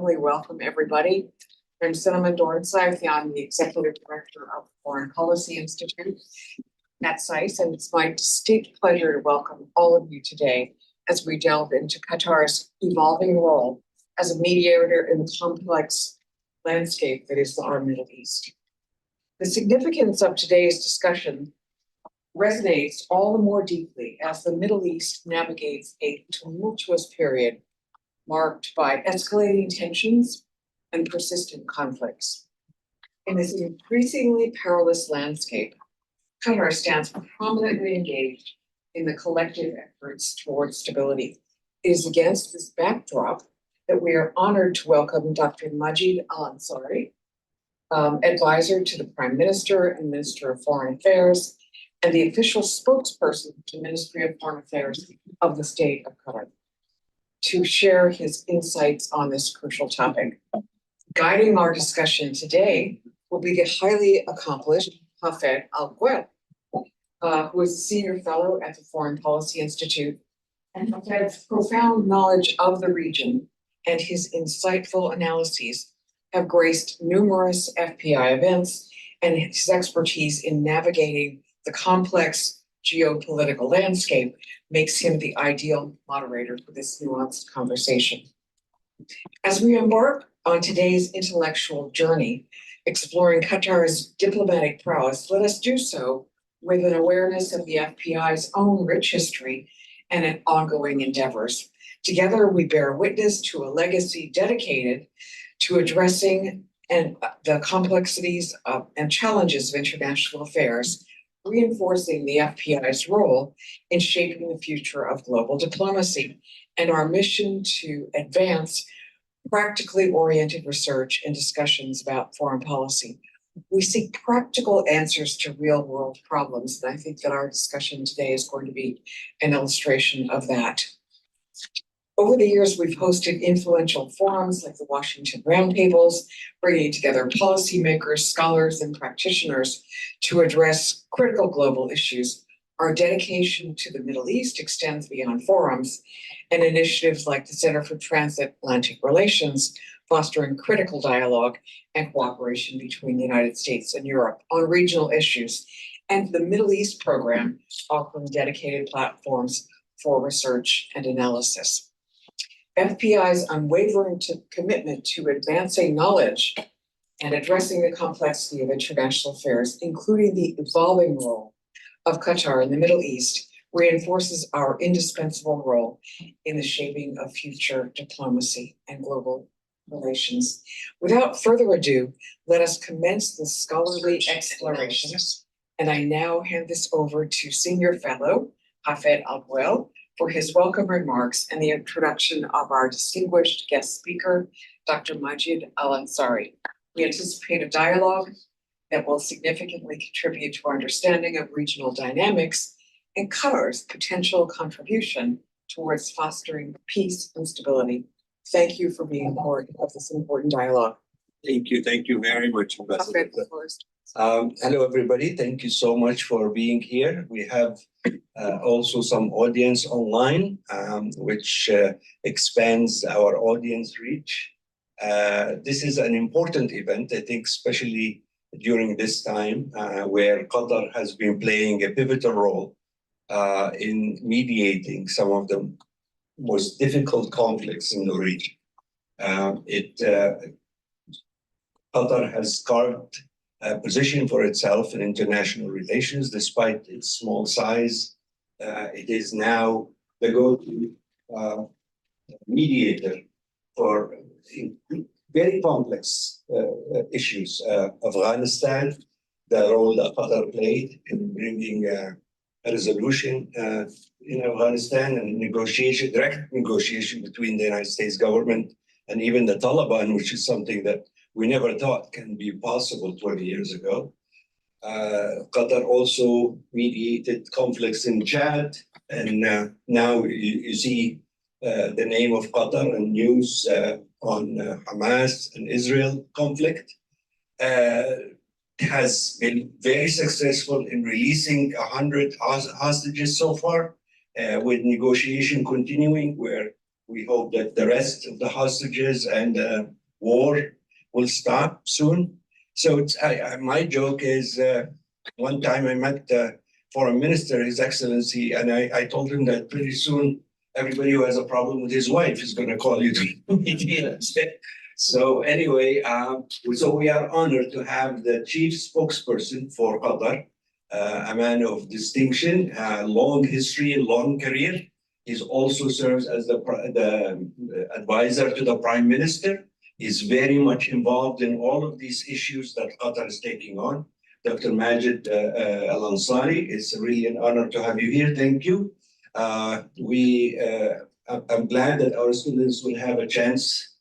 warmly welcome everybody. I'm Cinnamon Dornside. I'm the Executive Director of the Foreign Policy Institute at SAIS, and it's my distinct pleasure to welcome all of you today as we delve into Qatar's evolving role as a mediator in the complex landscape that is our Middle East. The significance of today's discussion resonates all the more deeply as the Middle East navigates a tumultuous period marked by escalating tensions and persistent conflicts. In this increasingly perilous landscape, Qatar stands prominently engaged in the collective efforts towards stability. It is against this backdrop that we are honored to welcome Dr. Majed Al-Ansari, advisor to the Prime Minister and Minister of Foreign Affairs, and the official spokesperson to the Ministry of Foreign Affairs of the State of Qatar, to share his insights on this crucial topic. Guiding our discussion today will be the highly accomplished Hafed Al-Ghwell, who is a senior fellow at the Foreign Policy Institute, and Hafed's profound knowledge of the region and his insightful analyses have graced numerous FPI events, and his expertise in navigating the complex geopolitical landscape makes him the ideal moderator for this nuanced conversation. As we embark on today's intellectual journey, exploring Qatar's diplomatic prowess, let us do so with an awareness of the FPI's own rich history and ongoing endeavors. Together, we bear witness to a legacy dedicated to addressing the complexities and challenges of international affairs, reinforcing the FPI's role in shaping the future of global diplomacy and our mission to advance practically oriented research and discussions about foreign policy. We seek practical answers to real-world problems, and I think that our discussion today is going to be an illustration of that. Over the years, we've hosted influential forums like the Washington Roundtables, bringing together policymakers, scholars, and practitioners to address critical global issues. Our dedication to the Middle East extends beyond forums, and initiatives like the Center for Transatlantic Relations, fostering critical dialogue and cooperation between the United States and Europe on regional issues, and the Middle East program, offering dedicated platforms for research and analysis. FPI's unwavering commitment to advancing knowledge and addressing the complexity of international affairs, including the evolving role of Qatar in the Middle East, reinforces our indispensable role in the shaping of future diplomacy and global relations. Without further ado, let us commence this scholarly exploration. And I now hand this over to Senior Fellow Hafed Al-Ghwell for his welcome remarks and the introduction of our distinguished guest speaker, Dr. Majed Al-Ansari. We anticipate a dialogue that will significantly contribute to our understanding of regional dynamics and Qatar's potential contribution towards fostering peace and stability. Thank you for being part of this important dialogue. Thank you very much, Ambassador. Hello, everybody. Thank you so much for being here. We have also some audience online, which expands our audience reach. This is an important event, I think, especially during this time where Qatar has been playing a pivotal role in mediating some of the most difficult conflicts in the region. Qatar has carved a position for itself in international relations, despite its small size. It is now the go-to mediator for very complex issues. Afghanistan, the role that Qatar played in bringing a resolution in Afghanistan and direct negotiation between the United States government and even the Taliban, which is something that we never thought can be possible 20 years ago. Qatar also mediated conflicts in Chad, and now you see the name of Qatar and news on Hamas and Israel conflict. Has been very successful in releasing 100 hostages so far, with negotiation continuing, where We hope that the rest of the hostages and war will stop soon. So my joke is, one time I met Foreign Minister, His Excellency, and I told him that pretty soon everybody who has a problem with his wife is going to call you to media. So anyway, so we are honored to have the chief spokesperson for Qatar, a man of distinction, long history, long career. He also serves as the advisor to the Prime Minister. He's very much involved in all of these issues that Qatar is taking on. Dr. Majed Al-Ansari, it's really an honor to have you here. Thank you. I'm glad that our students will have a chance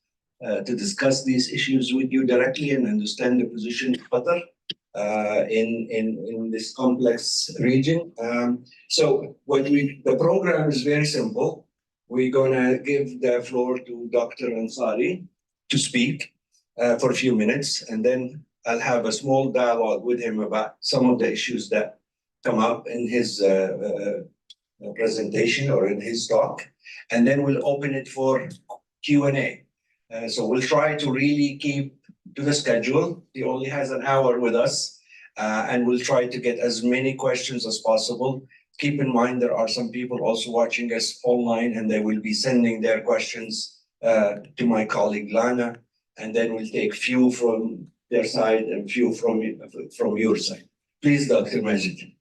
to discuss these issues with you directly and understand the position of Qatar in this complex region. So the program is very simple. We're gonna give the floor to Dr. Ansari to speak for a few minutes, and then I'll have a small dialogue with him about some of the issues that come up in his presentation or in his talk, and then we'll open it for Q&A. So we'll try to really keep to the schedule. He only has an hour with us, and we'll try to get as many questions as possible. Keep in mind, there are some people also watching us online, and they will be sending their questions to my colleague Lana, and then we'll take few from their side and few from your side. Please, Dr. Majed.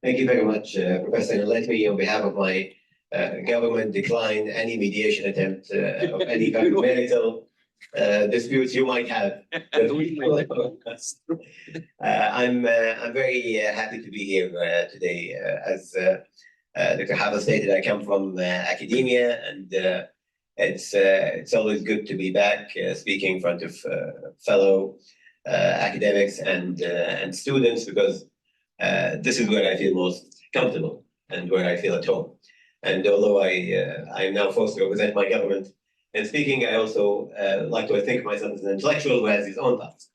Thank you very much, Professor. Let me, on behalf of my government, decline any mediation attempt of any kind of marital disputes you might have. I'm very happy to be here today. As Dr. Hafed stated, I come from academia, and it's always good to be back speaking in front of fellow academics and students, because this is where I feel most comfortable and where I feel at home. And although I am now forced to represent my government in speaking, I also like to think of myself as an intellectual who has his own thoughts.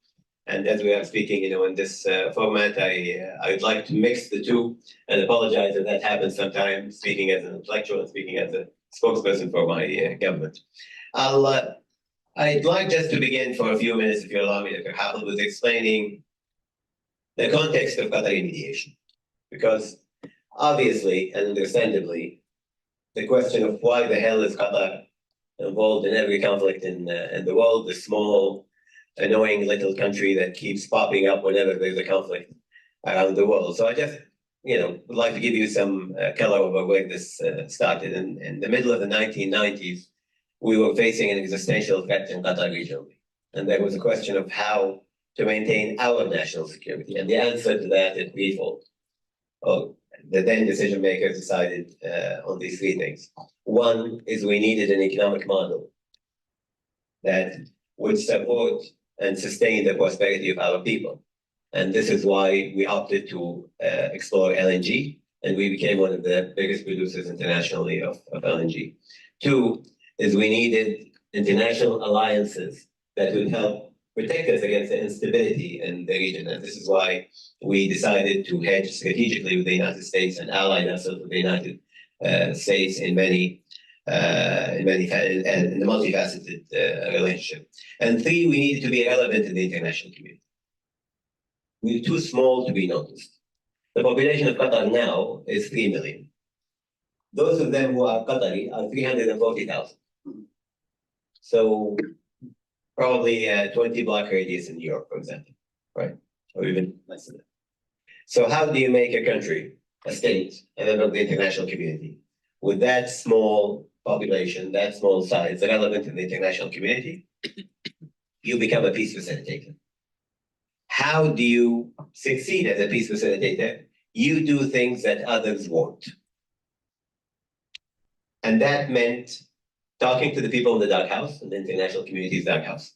And as we are speaking, in this format, I would like to mix the two and apologize if that happens sometimes, speaking as an intellectual and speaking as a spokesperson for my government. I'd like just to begin for a few minutes, if you allow me, Dr. Hafed, with explaining the context of Qatari mediation. Because obviously and understandably, the question of why the hell is Qatar involved in every conflict in the world, the small, annoying little country that keeps popping up whenever there's a conflict around the world. So I just, would like to give you some color over where this started. In the middle of the 1990s, we were facing an existential threat in Qatar regionally. And there was a question of how to maintain our national security. And the answer to that is threefold. The then decision makers decided on these three things. One is we needed an economic model that would support and sustain the prosperity of our people. And this is why we opted to explore LNG, and we became one of the biggest producers internationally of LNG. Two is we needed international alliances that would help protect us against the instability in the region. And this is why we decided to hedge strategically with the United States and allied ourselves with the United States in the multifaceted relationship. And three, we needed to be relevant in the international community. We're too small to be noticed. The population of Qatar now is 3 million. Those of them who are Qatari are 340,000. So probably 20 block radius in New York, for example, right? Or even less than that. So how do you make a country, a state, a member of the international community with that small population, that small size, relevant in the international community? You become a peace facilitator. How do you succeed as a peace facilitator? You do things that others won't. And that meant talking to the people in the doghouse, in the international community's doghouse.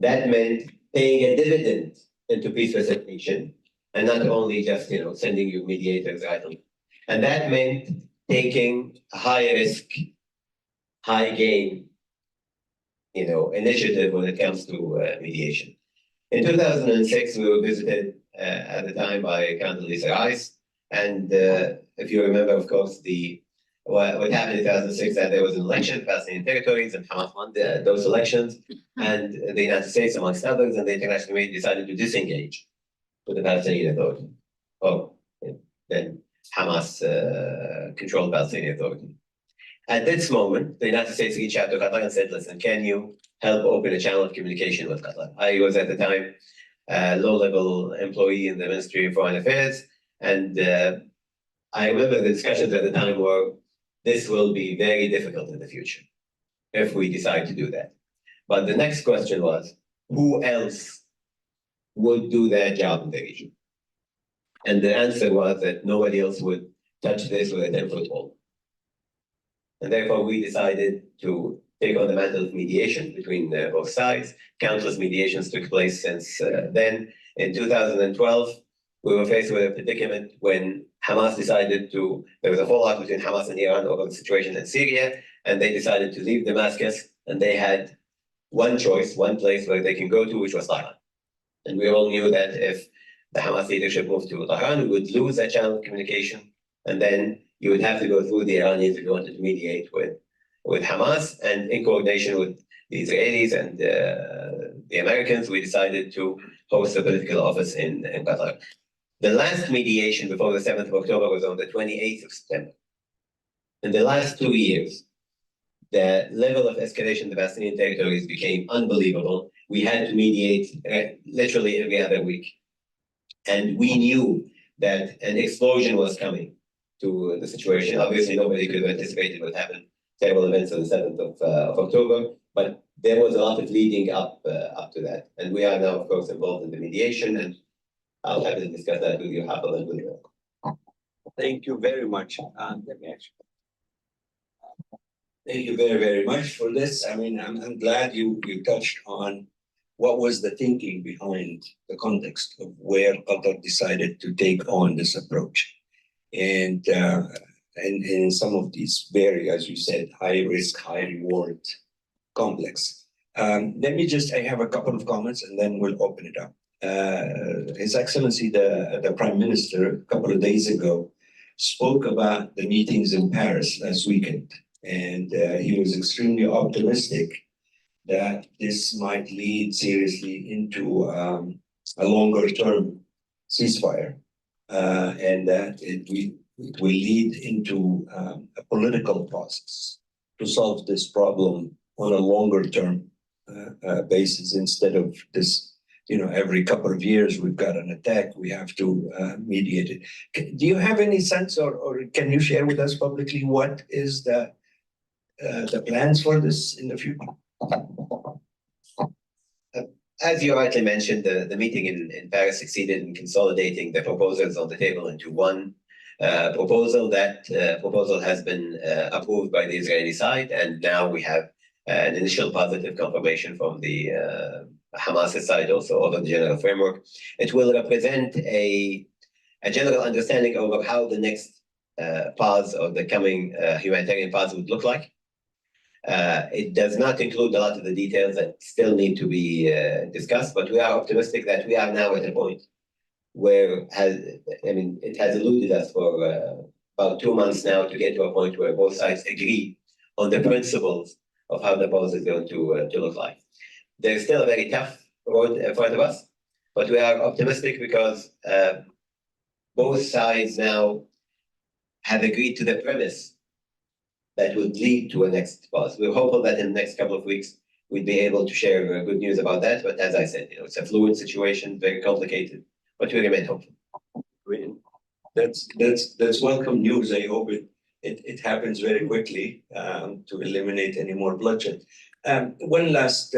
That meant paying a dividend into peace facilitation, and not only just sending you mediators idly. And that meant taking a high risk, high gain, initiative when it comes to mediation. In 2006, we were visited at the time by Council SAIS. And if you remember, of course, what happened in 2006, that there was an election, Palestinian territories, and Hamas won those elections, and the United States, amongst others, and the international community decided to disengage with the Palestinian Authority. Then Hamas controlled Palestinian Authority. At this moment, the United States reached out to Qatar and said, listen, can you help open a channel of communication with Qatar? I was at the time a low-level employee in the Ministry of Foreign Affairs, and I remember the discussions at the time were, this will be very difficult in the future if we decide to do that. But the next question was, who else would do their job in the region? And the answer was that nobody else would touch this with a 10-foot pole. And therefore, we decided to take on the mantle of mediation between both sides. Countless mediations took place since then. In 2012, we were faced with a predicament when Hamas decided there was a fallout between Hamas and Iran over the situation in Syria, and they decided to leave Damascus, and they had one choice, one place where they can go to, which was Tehran. And we all knew that if the Hamas leadership moved to Tehran, we would lose that channel of communication, and then you would have to go through the Iranians if you wanted to mediate with Hamas, and in coordination with the Israelis and the Americans, we decided to host a political office in Qatar. The last mediation before the 7th of October was on the 28th of September. In the last 2 years, the level of escalation in the Palestinian territories became unbelievable. We had to mediate literally every other week. And we knew that an explosion was coming to the situation. Obviously, nobody could have anticipated what happened, terrible events on the 7th of October, but there was a lot of leading up to that. And we are now, of course, involved in the mediation, and I'll have to discuss that with you, Hafed, and with you. Thank you very much. Thank you very, very much for this. I mean, I'm glad you touched on what was the thinking behind the context of where Qatar decided to take on this approach. And in some of these very, as you said, high risk, high reward complex. I have a couple of comments and then we'll open it up. His Excellency, the Prime Minister, a couple of days ago, spoke about the meetings in Paris last weekend. And he was extremely optimistic that this might lead seriously into a longer term ceasefire, and that it will lead into a political process to solve this problem on a longer term basis, instead of this, every couple of years we've got an attack, we have to mediate it. Do you have any sense, or can you share with us publicly what is the plans for this in the future? As you rightly mentioned, the meeting in Paris succeeded in consolidating the proposals on the table into one proposal. That proposal has been approved by the Israeli side, and now we have an initial positive confirmation from the Hamas side also over the general framework. It will represent a general understanding over how the next pause or the coming humanitarian pause would look like. It does not include a lot of the details that still need to be discussed, but we are optimistic that we are now at a point where it has eluded us for about 2 months now to get to a point where both sides agree on the principles of how the pause is going to look like. There's still a very tough road in front of us, but we are optimistic because both sides now have agreed to the premise that would lead to a next pause. We're hopeful that in the next couple of weeks, we'd be able to share good news about that. But as I said, it's a fluid situation, very complicated, but we remain hopeful. That's welcome news. I hope it happens very quickly to eliminate any more bloodshed. One last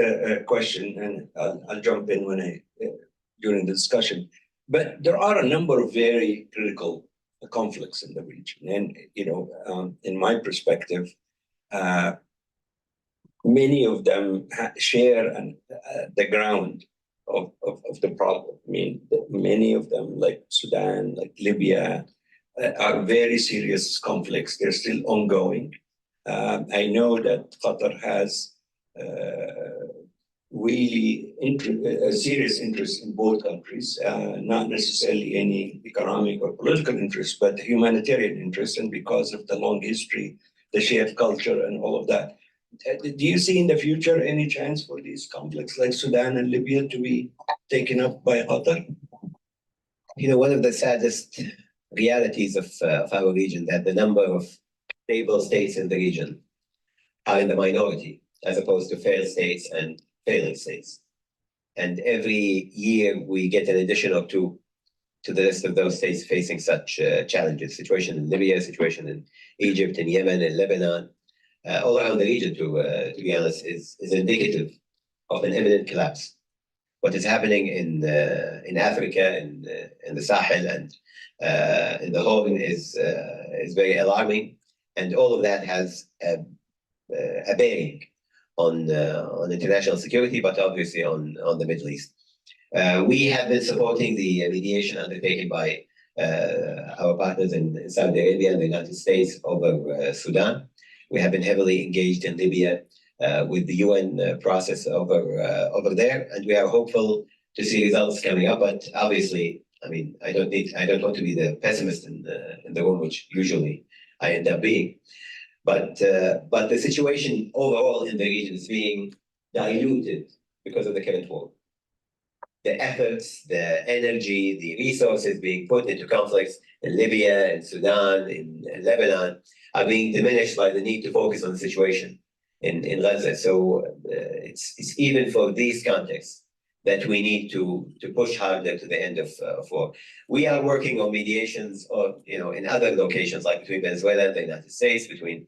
question, and I'll jump in during the discussion. But there are a number of very critical conflicts in the region, and in my perspective, many of them share the ground of the problem. I mean, many of them, like Sudan, like Libya, are very serious conflicts. They're still ongoing. I know that Qatar has really a serious interest in both countries, not necessarily any economic or political interest, but humanitarian interest, and because of the long history, the shared culture, and all of that. Do you see in the future any chance for these conflicts like Sudan and Libya to be taken up by Qatar? You know, one of the saddest realities of our region that the number of stable states in the region are in the minority, as opposed to failed states and failing states. And every year we get an addition or two to the list of those states facing such challenges. Situation in Libya, situation in Egypt, in Yemen, in Lebanon, all around the region, to be honest, is indicative of an imminent collapse. What is happening in Africa, in the Sahel, and in the Horn is very alarming, and all of that has a bearing on international security, but obviously on the Middle East. We have been supporting the mediation undertaken by our partners in Saudi Arabia and the United States over Sudan. We have been heavily engaged in Libya with the UN process over there, and we are hopeful to see results coming up. But obviously, I mean, I don't want to be the pessimist in the room, which usually I end up being. But the situation overall in the region is being diluted because of the current war. The efforts, the energy, the resources being put into conflicts in Libya, in Sudan, in Lebanon are being diminished by the need to focus on the situation in Gaza. So it's even for these contexts that we need to push harder to the end of war. We are working on mediations, or in other locations like between Venezuela and the United States, between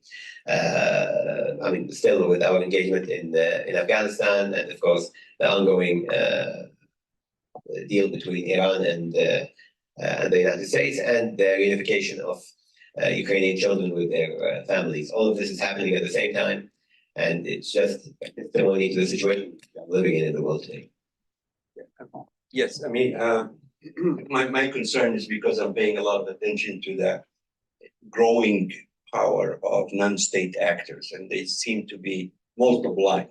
still with our engagement in Afghanistan, and of course the ongoing deal between Iran and the United States, and the reunification of Ukrainian children with their families. All of this is happening at the same time, and it's just testimony to the situation we're living in the world today. Yes, I mean, my concern is because I'm paying a lot of attention to the growing power of non-state actors, and they seem to be multiplying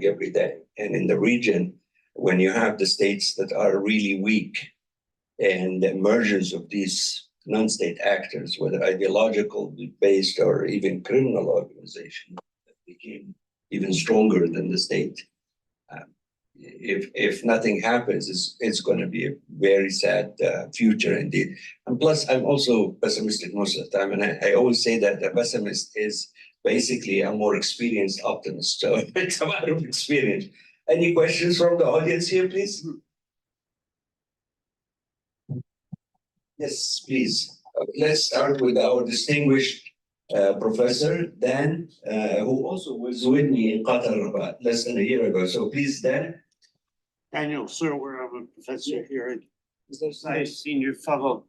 every day. And in the region, when you have the states that are really weak, and the emergence of these non-state actors, whether ideological based or even criminal organizations, that became even stronger than the state. If nothing happens, it's going to be a very sad future indeed. And plus, I'm also pessimistic most of the time, and I always say that the pessimist is basically a more experienced optimist. So it's a matter of experience. Any questions from the audience here, please? Yes, please. Let's start with our distinguished Professor Dan, who also was with me in Qatar about less than a year ago. So please, Dan. Daniel Serwer, I'm a professor here at SAIS, senior fellow.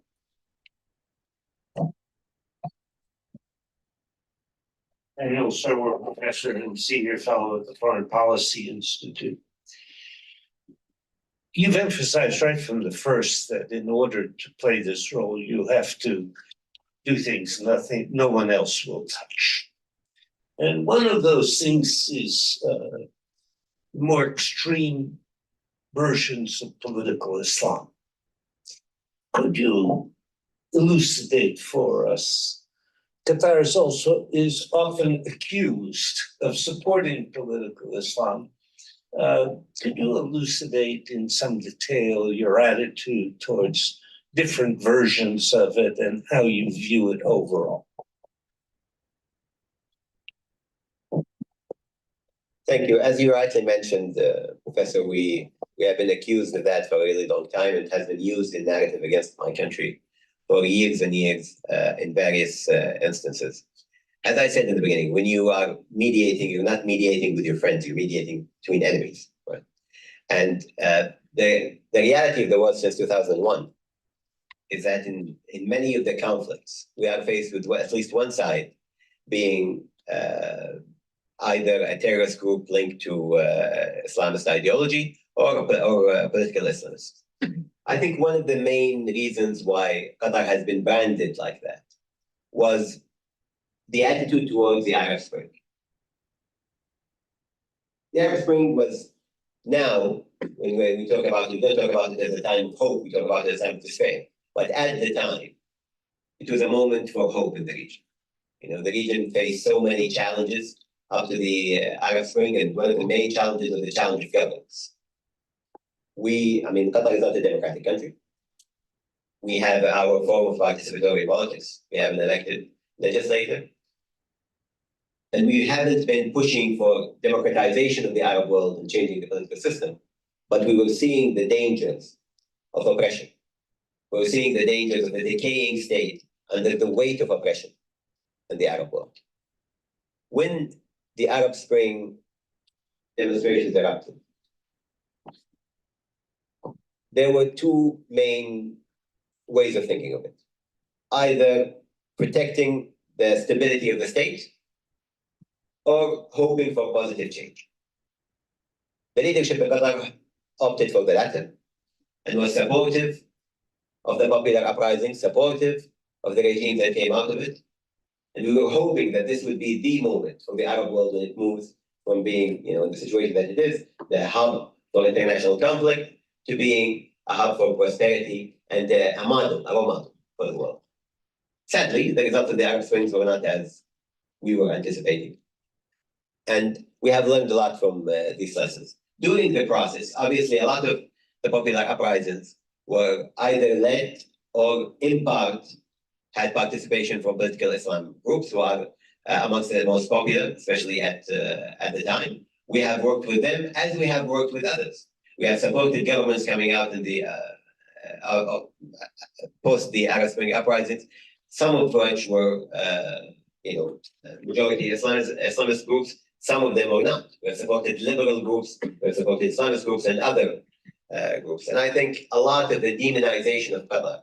Daniel Serwer, professor and senior fellow at the Foreign Policy Institute. You've emphasized right from the first that in order to play this role, you have to do things no one else will touch. And one of those things is more extreme versions of political Islam. Could you elucidate for us? Qatar is often accused of supporting political Islam. Could you elucidate in some detail your attitude towards different versions of it and how you view it overall? Thank you. As you rightly mentioned, Professor, we have been accused of that for a really long time. It has been used in narrative against my country for years and years in various instances. As I said in the beginning, when you are mediating, you're not mediating with your friends, you're mediating between enemies. Right? And the reality of the world since 2001 is that in many of the conflicts, we are faced with at least one side being either a terrorist group linked to Islamist ideology or political Islamists. I think one of the main reasons why Qatar has been branded like that was the attitude towards the Arab Spring. The Arab Spring was Now, when we talk about it, we don't talk about it as a time of hope, we talk about it as a time of despair. But at the time, it was a moment for hope in the region. The region faced so many challenges after the Arab Spring, and one of the main challenges was the challenge of governance. Qatar is not a democratic country. We have our form of participatory politics. We have an elected legislature. And we haven't been pushing for democratization of the Arab world and changing the political system, but we were seeing the dangers of oppression. We were seeing the dangers of the decaying state under the weight of oppression in the Arab world. When the Arab Spring demonstrations erupted, there were two main ways of thinking of it. Either protecting the stability of the state or hoping for positive change. The leadership of Qatar opted for the latter and was supportive of the popular uprising, supportive of the regime that came out of it. And we were hoping that this would be the moment for the Arab world when it moves from being, in the situation that it is, the hub for international conflict, to being a hub for prosperity and a role model for the world. Sadly, the results of the Arab Springs were not as we were anticipating. And we have learned a lot from these lessons. During the process, obviously, a lot of the popular uprisings were either led or in part had participation from political Islam groups who are amongst the most popular, especially at the time. We have worked with them as we have worked with others. We have supported governments coming out in the post the Arab Spring uprisings, some of which were majority Islamist groups. Some of them were not. We have supported liberal groups, we have supported Islamist groups and other groups. And I think a lot of the demonization of Qatar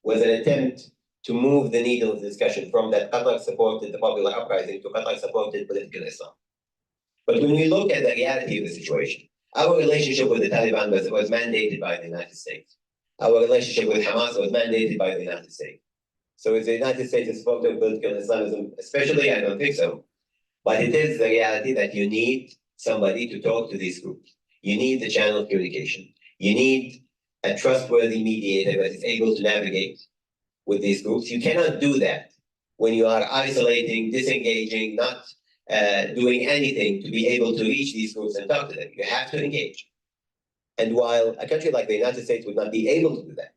was an attempt to move the needle of the discussion from that Qatar supported the popular uprising to Qatar supported political Islam. But when we look at the reality of the situation, our relationship with the Taliban was mandated by the United States. Our relationship with Hamas was mandated by the United States. So is the United States a supporter of political Islamism? Especially, I don't think so. But it is the reality that you need somebody to talk to these groups. You need the channel of communication. You need a trustworthy mediator that is able to navigate with these groups. You cannot do that when you are isolating, disengaging, not doing anything to be able to reach these groups and talk to them. You have to engage. And while a country like the United States would not be able to do that,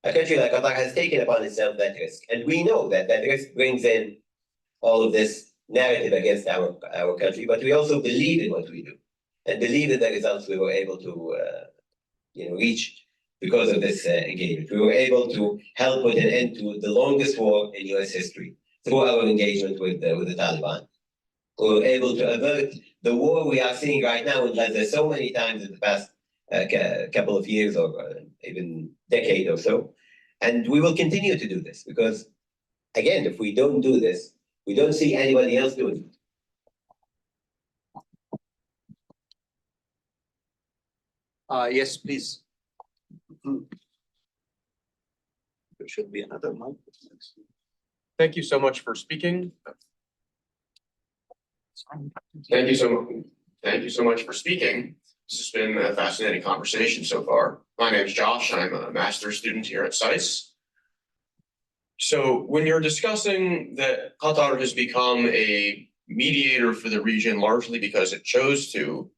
a country like Qatar has taken upon itself that risk. And we know that that risk brings in all of this narrative against our country, but we also believe in what we do and believe in the results we were able to reach because of this engagement. We were able to help put an end to the longest war in US history through our engagement with the Taliban. We were able to avert the war we are seeing right now in Gaza so many times in the past couple of years or even decade or so. And we will continue to do this because, again, if we don't do this, we don't see anybody else doing it. Yes, please. There should be another mic. Thank you so much for speaking. Thank you so much for speaking. This has been a fascinating conversation so far. My name is Josh. I'm a master's student here at SAIS. So when you're discussing that Qatar has become a mediator for the region largely because it chose to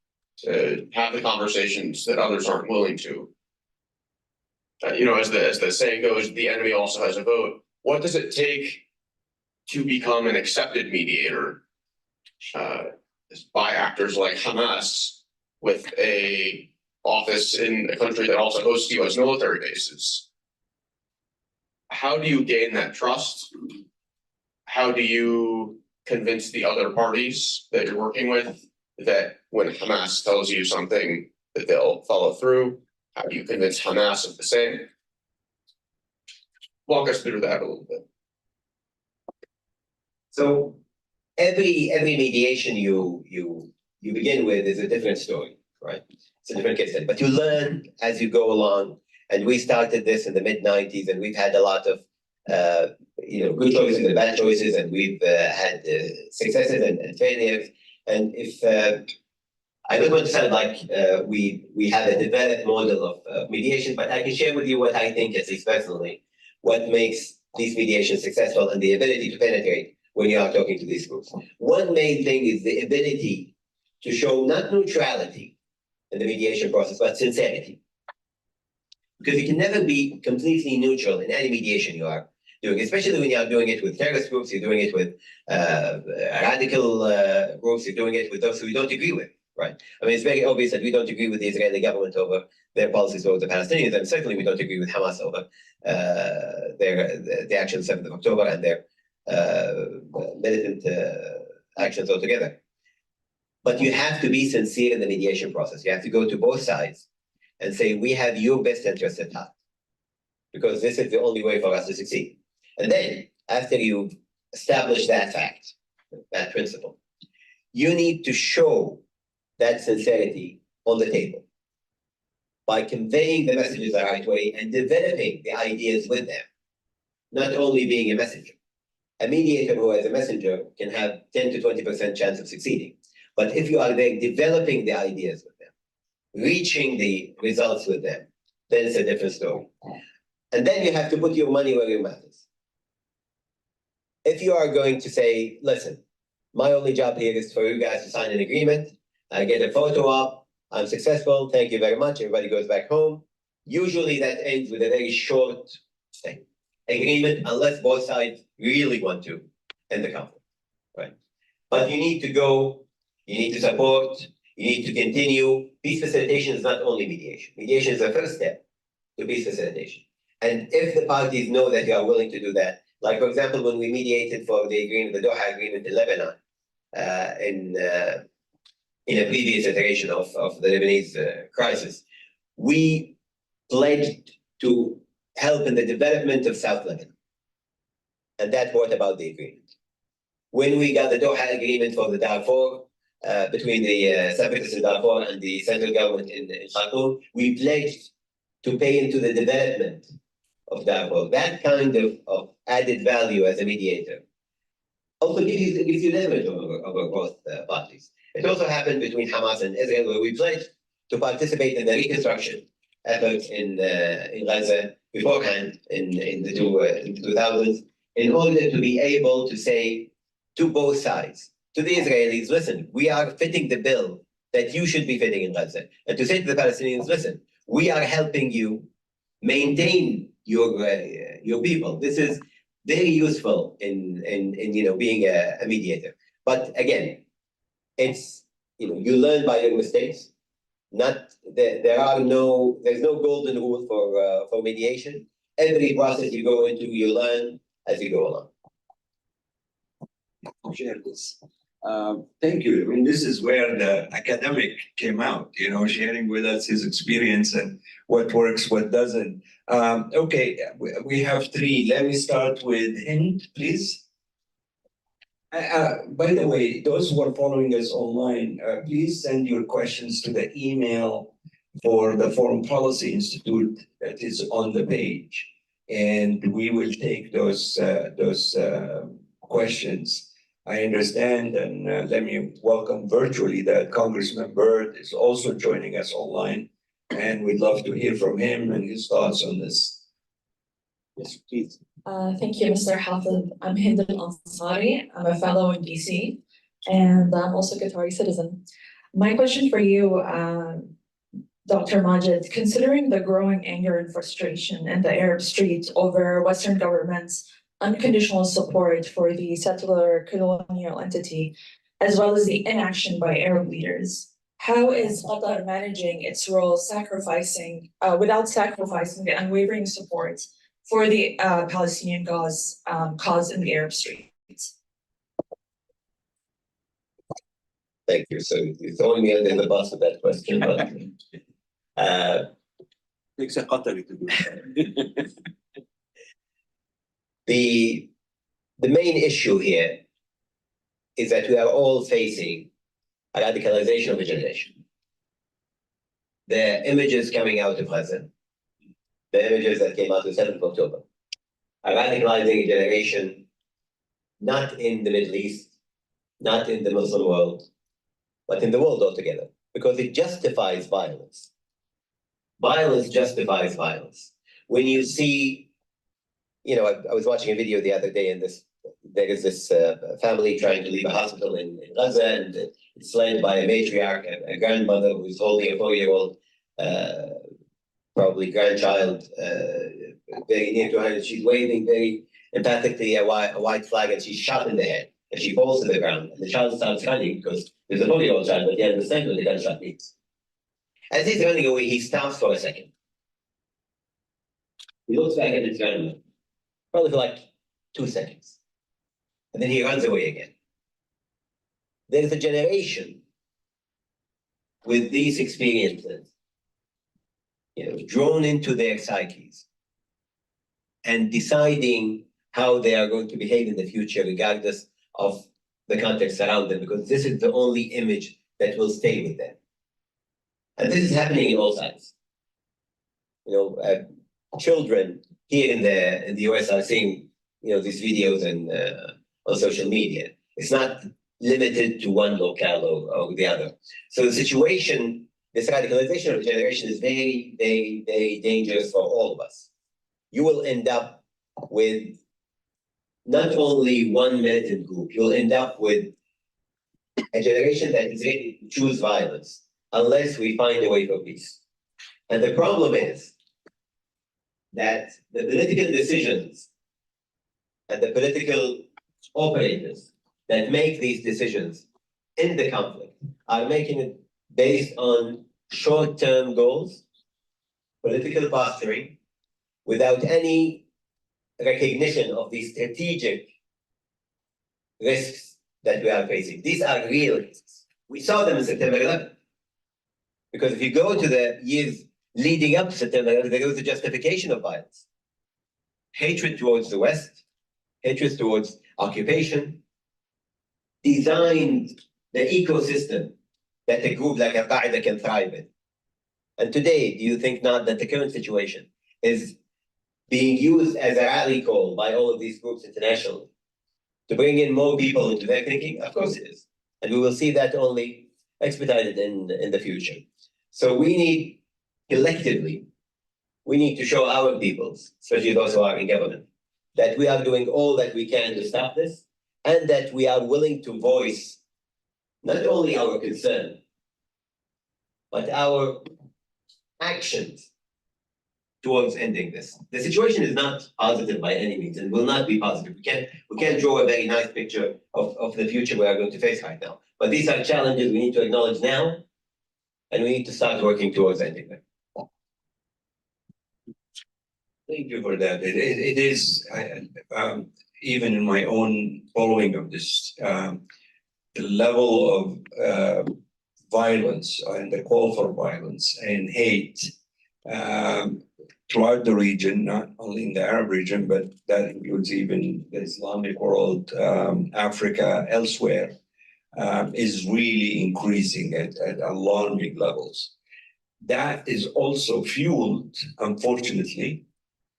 have the conversations that others aren't willing to, as the saying goes, the enemy also has a vote. What does it take to become an accepted mediator by actors like Hamas with a office in a country that also hosts US military bases? How do you gain that trust? How do you convince the other parties that you're working with that when Hamas tells you something that they'll follow through? How do you convince Hamas of the same? Walk us through that a little bit. So every mediation you begin with is a different story, right? It's a different case study, but you learn as you go along. And we started this in the mid-90s, and we've had a lot of good choices and bad choices, and we've had successes and failures. And if I don't want to sound like we have a developed model of mediation, but I can share with you what I think, at least personally, what makes these mediations successful and the ability to penetrate when you are talking to these groups. One main thing is the ability to show not neutrality in the mediation process, but sincerity. Because you can never be completely neutral in any mediation you are doing, especially when you are doing it with terrorist groups, you're doing it with radical groups, you're doing it with those who you don't agree with. Right. I mean, it's very obvious that we don't agree with the Israeli government over their policies over the Palestinians, and certainly we don't agree with Hamas over the actions of 7th of October and their militant actions altogether. But you have to be sincere in the mediation process. You have to go to both sides and say, we have your best interest at heart, because this is the only way for us to succeed. And then, after you've established that fact, that principle, you need to show that sincerity on the table by conveying the messages the right way and developing the ideas with them, not only being a messenger. A mediator who is a messenger can have 10 to 20% chance of succeeding. But if you are there developing the ideas with them, reaching the results with them, then it's a different story. And then you have to put your money where your mouth is. If you are going to say, listen, my only job here is for you guys to sign an agreement, I get a photo up, I'm successful, thank you very much, everybody goes back home. Usually that ends with a very short thing. Agreement, unless both sides really want to end the conflict, right? But you need to go, you need to support, you need to continue. Peace facilitation is not only mediation. Mediation is the first step to peace facilitation. And if the parties know that you are willing to do that, like for example, when we mediated for the agreement, the Doha agreement in Lebanon, in a previous iteration of the Lebanese crisis, we pledged to help in the development of South Lebanon. And that brought about the agreement. When we got the Doha agreement for the Darfur, between the separatists in Darfur and the central government in Khartoum, we pledged to pay into the development of Darfur. That kind of added value as a mediator also gives you leverage over both parties. It also happened between Hamas and Israel, where we pledged to participate in the reconstruction efforts in Gaza beforehand in the 2000s, in order to be able to say to both sides, to the Israelis, listen, we are fitting the bill that you should be fitting in Gaza, and to say to the Palestinians, listen, we are helping you maintain your people. This is very useful in being a mediator. But again, it's you learn by your mistakes. There's no golden rule for mediation. Every process you go into, you learn as you go along. Share this. Thank you. I mean, this is where the academic came out, sharing with us his experience and what works, what doesn't. Okay, we have three. Let me start with Hind, please. By the way, those who are following us online, please send your questions to the email for the Foreign Policy Institute that is on the page, and we will take those questions. I understand, and let me welcome virtually that Congressman Byrd is also joining us online, and we'd love to hear from him and his thoughts on this. Yes, please. Thank you, Mr. Hafed. I'm Hind Al-Ansari. I'm a fellow in DC, and I'm also a Qatari citizen. My question for you, Dr. Majed, considering the growing anger and frustration in the Arab street over Western governments' unconditional support for the settler colonial entity, as well as the inaction by Arab leaders, how is Qatar managing its role without sacrificing the unwavering support for the Palestinian cause in the Arab streets? Thank you. So you're throwing me under the bus with that question, but Takes a Qatari to do that. The main issue here is that we are all facing a radicalization of a generation. The images coming out of Gaza, the images that came out of 7th of October, are radicalizing a generation not in the Middle East, not in the Muslim world, but in the world altogether, because it justifies violence. Violence justifies violence. When you see, I was watching a video the other day, and there is this family trying to leave a hospital in Gaza, and it's led by a matriarch, a grandmother who's holding a 4-year-old, probably grandchild, very near to her, and she's waving very empathically a white flag, and she's shot in the head, and she falls to the ground, and the child starts running because there's a 4-year-old child, but he understands what the gunshot means. As he's running away, he stops for a second. He looks back at his grandmother, probably for like 2 seconds. And then he runs away again. There is a generation with these experiences, drawn into their psyches and deciding how they are going to behave in the future, regardless of the context around them, because this is the only image that will stay with them. And this is happening in all sides. Children here in the US are seeing, these videos and on social media. It's not limited to one locale or the other. So the situation, this radicalization of the generation is very, very, very dangerous for all of us. You will end up with not only one militant group, you'll end up with a generation that is ready to choose violence unless we find a way for peace. And the problem is that the political decisions and the political operators that make these decisions in the conflict are making it based on short-term goals, political posturing, without any recognition of the strategic risks that we are facing. These are real risks. We saw them in September 11th. Because if you go to the years leading up to September 11th, there was a justification of violence. Hatred towards the West, hatred towards occupation, designed the ecosystem that a group like Al-Qaeda can thrive in. And today, do you think not that the current situation is being used as a rally call by all of these groups internationally to bring in more people into their thinking? Of course it is. And we will see that only expedited in the future. So we need, collectively, we need to show our peoples, especially those who are in government, that we are doing all that we can to stop this, and that we are willing to voice not only our concern, but our actions towards ending this. The situation is not positive by any means, and will not be positive. We can't draw a very nice picture of the future we are going to face right now. But these are challenges we need to acknowledge now, and we need to start working towards ending them. Thank you for that. It is, even in my own following of this, the level of violence and the call for violence and hate throughout the region, not only in the Arab region, but that includes even the Islamic world, Africa, elsewhere, is really increasing at alarming levels. That is also fueled, unfortunately,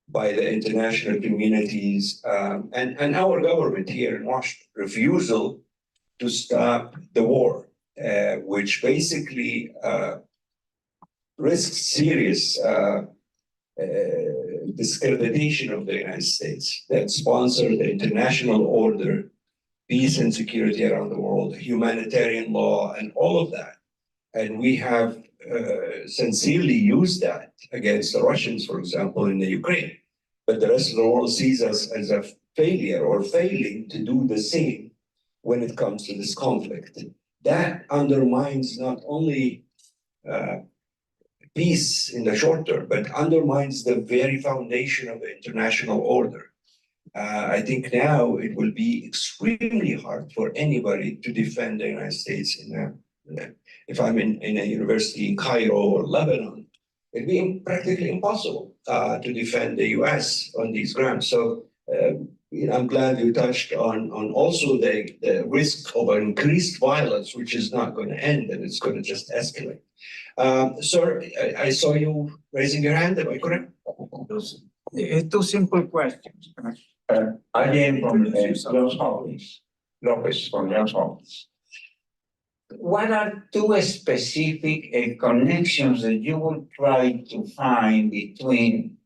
by the international communities and our government here in Washington refusal to stop the war, which basically risks serious discreditation of the United States that sponsor the international order, peace and security around the world, humanitarian law, and all of that. And we have sincerely used that against the Russians, for example, in the Ukraine. But the rest of the world sees us as a failure or failing to do the same when it comes to this conflict. That undermines not only peace in the short term, but undermines the very foundation of the international order. I think now it will be extremely hard for anybody to defend the United States if I'm in a university in Cairo or Lebanon, it'd be practically impossible to defend the US on these grounds. So I'm glad you touched on also the risk of an increased violence, which is not going to end and it's going to just escalate. Sir, I saw you raising your hand, am I correct? Two simple questions. I am from Los Hopkins, Lopez from Los Hopkins. what are two specific connections that you would try to find between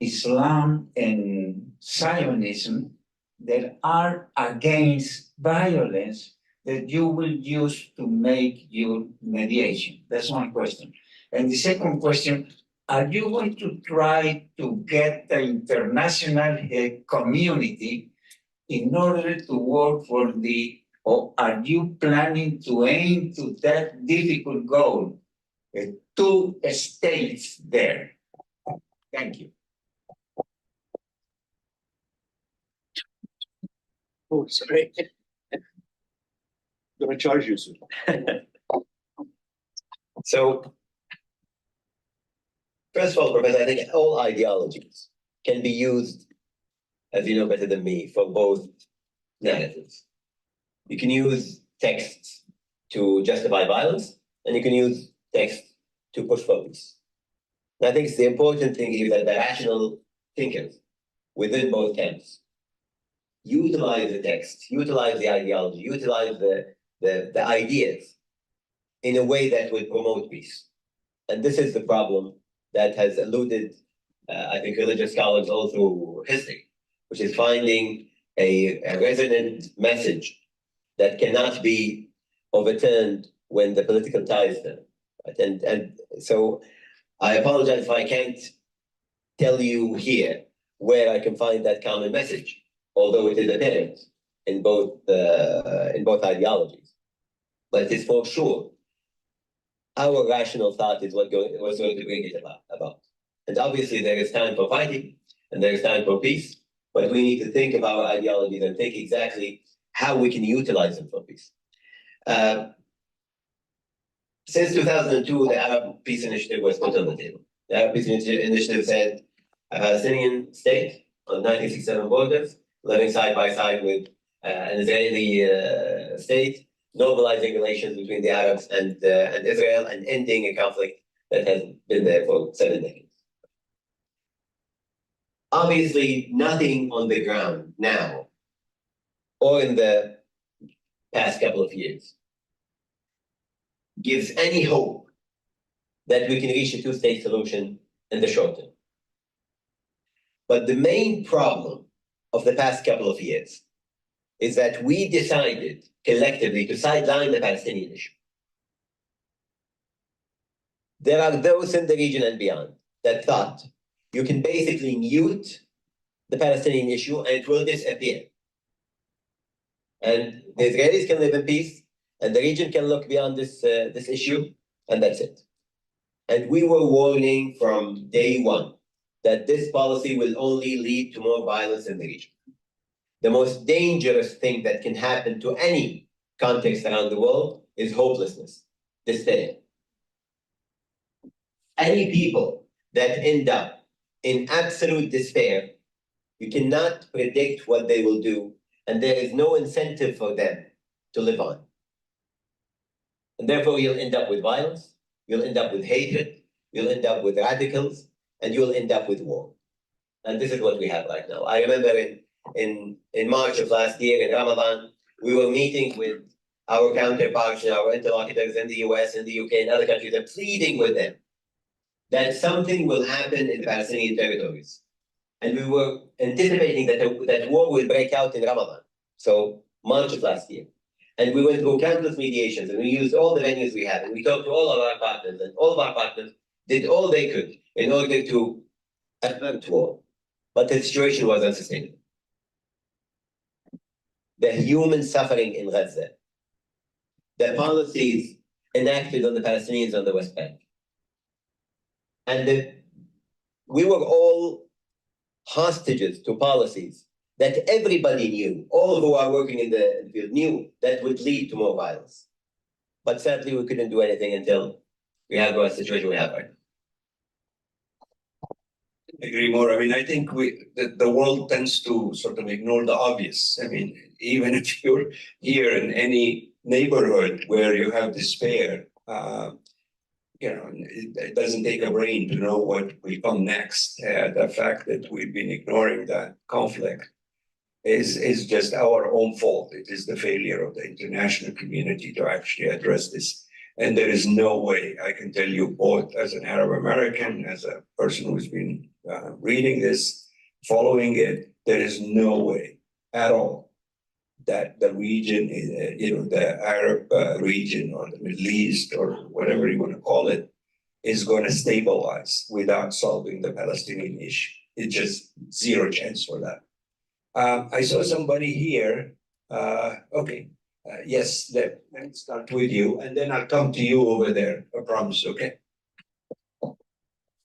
Islam and Zionism that are against violence that you will use to make your mediation? That's one question. And the second question, are you going to try to get the international community in order to work for the, or are you planning to aim to that difficult goal? Two states there. Thank you. Oh, sorry. Gonna charge you soon. So, first of all, Professor, I think all ideologies can be used, as you know better than me, for both narratives. You can use texts to justify violence, and you can use text to push for peace. And I think the important thing is that the rational thinkers within both camps utilize the text, utilize the ideology, utilize the ideas in a way that would promote peace. And this is the problem that has eluded, I think, religious scholars all through history, which is finding a resonant message that cannot be overturned when the political tide is turned. Right? And so I apologize if I can't tell you here where I can find that common message, although it is apparent in both ideologies. But it is for sure our rational thought is what's going to bring it about. And obviously there is time for fighting and there is time for peace, but we need to think of our ideologies and think exactly how we can utilize them for peace. Since 2002, the Arab Peace Initiative was put on the table. The Arab Peace Initiative said a Palestinian state on 1967 borders, living side by side with an Israeli state, normalizing relations between the Arabs and Israel, and ending a conflict that has been there for 7 decades. Obviously, nothing on the ground now, or in the past couple of years, gives any hope that we can reach a two-state solution in the short term. But the main problem of the past couple of years is that we decided collectively to sideline the Palestinian issue. There are those in the region and beyond that thought you can basically mute the Palestinian issue and it will disappear. And the Israelis can live in peace, and the region can look beyond this issue, and that's it. And we were warning from day one that this policy will only lead to more violence in the region. The most dangerous thing that can happen to any context around the world is hopelessness, despair. Any people that end up in absolute despair, you cannot predict what they will do, and there is no incentive for them to live on. And therefore, you'll end up with violence, you'll end up with hatred, you'll end up with radicals, and you'll end up with war. And this is what we have right now. I remember in March of last year, in Ramadan, we were meeting with our counterparts and our interlocutors in the US, in the UK, and other countries, and pleading with them that something will happen in the Palestinian territories. And we were anticipating that war will break out in Ramadan, so March of last year. And we went through countless mediations, and we used all the venues we had, and we talked to all of our partners, and all of our partners did all they could in order to avert war. But the situation was unsustainable. The human suffering in Gaza, the policies enacted on the Palestinians on the West Bank, and we were all hostages to policies that everybody knew, all who are working in the field knew that would lead to more violence. But sadly, we couldn't do anything until we have the situation we have right now. I agree more. I mean, I think the world tends to sort of ignore the obvious. I mean, even if you're here in any neighborhood where you have despair, it doesn't take a brain to know what will come next. The fact that we've been ignoring that conflict is just our own fault. It is the failure of the international community to actually address this. And there is no way, I can tell you both as an Arab American, as a person who's been reading this, following it, there is no way at all that the region, the Arab region or the Middle East or whatever you want to call it, is going to stabilize without solving the Palestinian issue. It's just zero chance for that. I saw somebody here. Okay. Yes, let's start with you, and then I'll come to you over there. I promise, okay?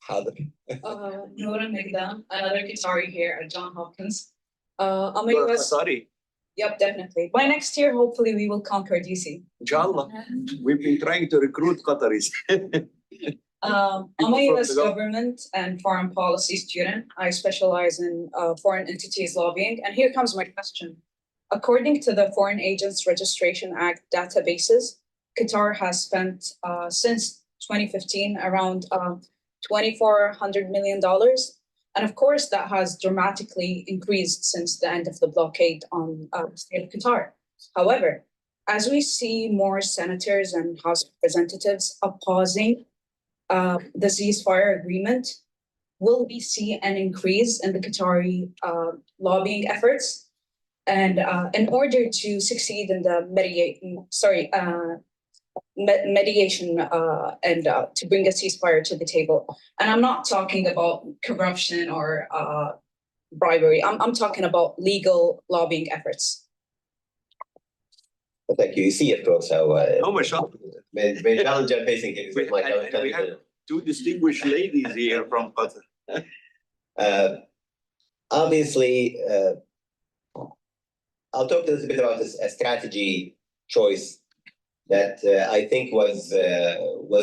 Noura Megda, another Qatari here at John Hopkins. I'm a You're US. Qatari. Yep, definitely. By next year, hopefully, we will conquer DC. Inshallah. We've been trying to recruit Qataris. I'm a US government and foreign policy student. I specialize in foreign entities lobbying. And here comes my question. According to the Foreign Agents Registration Act databases, Qatar has spent since 2015 around $2,400 million. And of course, that has dramatically increased since the end of the blockade on the state of Qatar. However, as we see more senators and House representatives opposing the ceasefire agreement, will we see an increase in the Qatari lobbying efforts? And in order to succeed in the mediation and to bring a ceasefire to the table. And I'm not talking about corruption or bribery. I'm talking about legal lobbying efforts. But like you see, of course, how mashallah. main challenge I'm facing here is with my And we have two distinguished ladies here from Qatar. Obviously, I'll talk a little bit about a strategy choice that I think was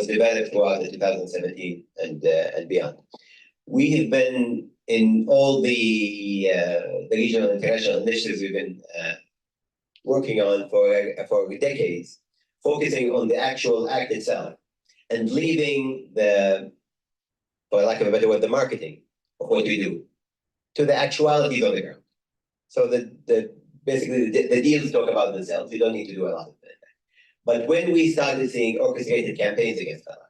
developed throughout the 2017 and beyond. We have been in all the regional and international initiatives we've been working on for decades, focusing on the actual act itself and leaving for lack of a better word, the marketing of what we do to the actualities on the ground. So basically the deals talk about themselves. We don't need to do a lot of that. But when we started seeing orchestrated campaigns against Qatar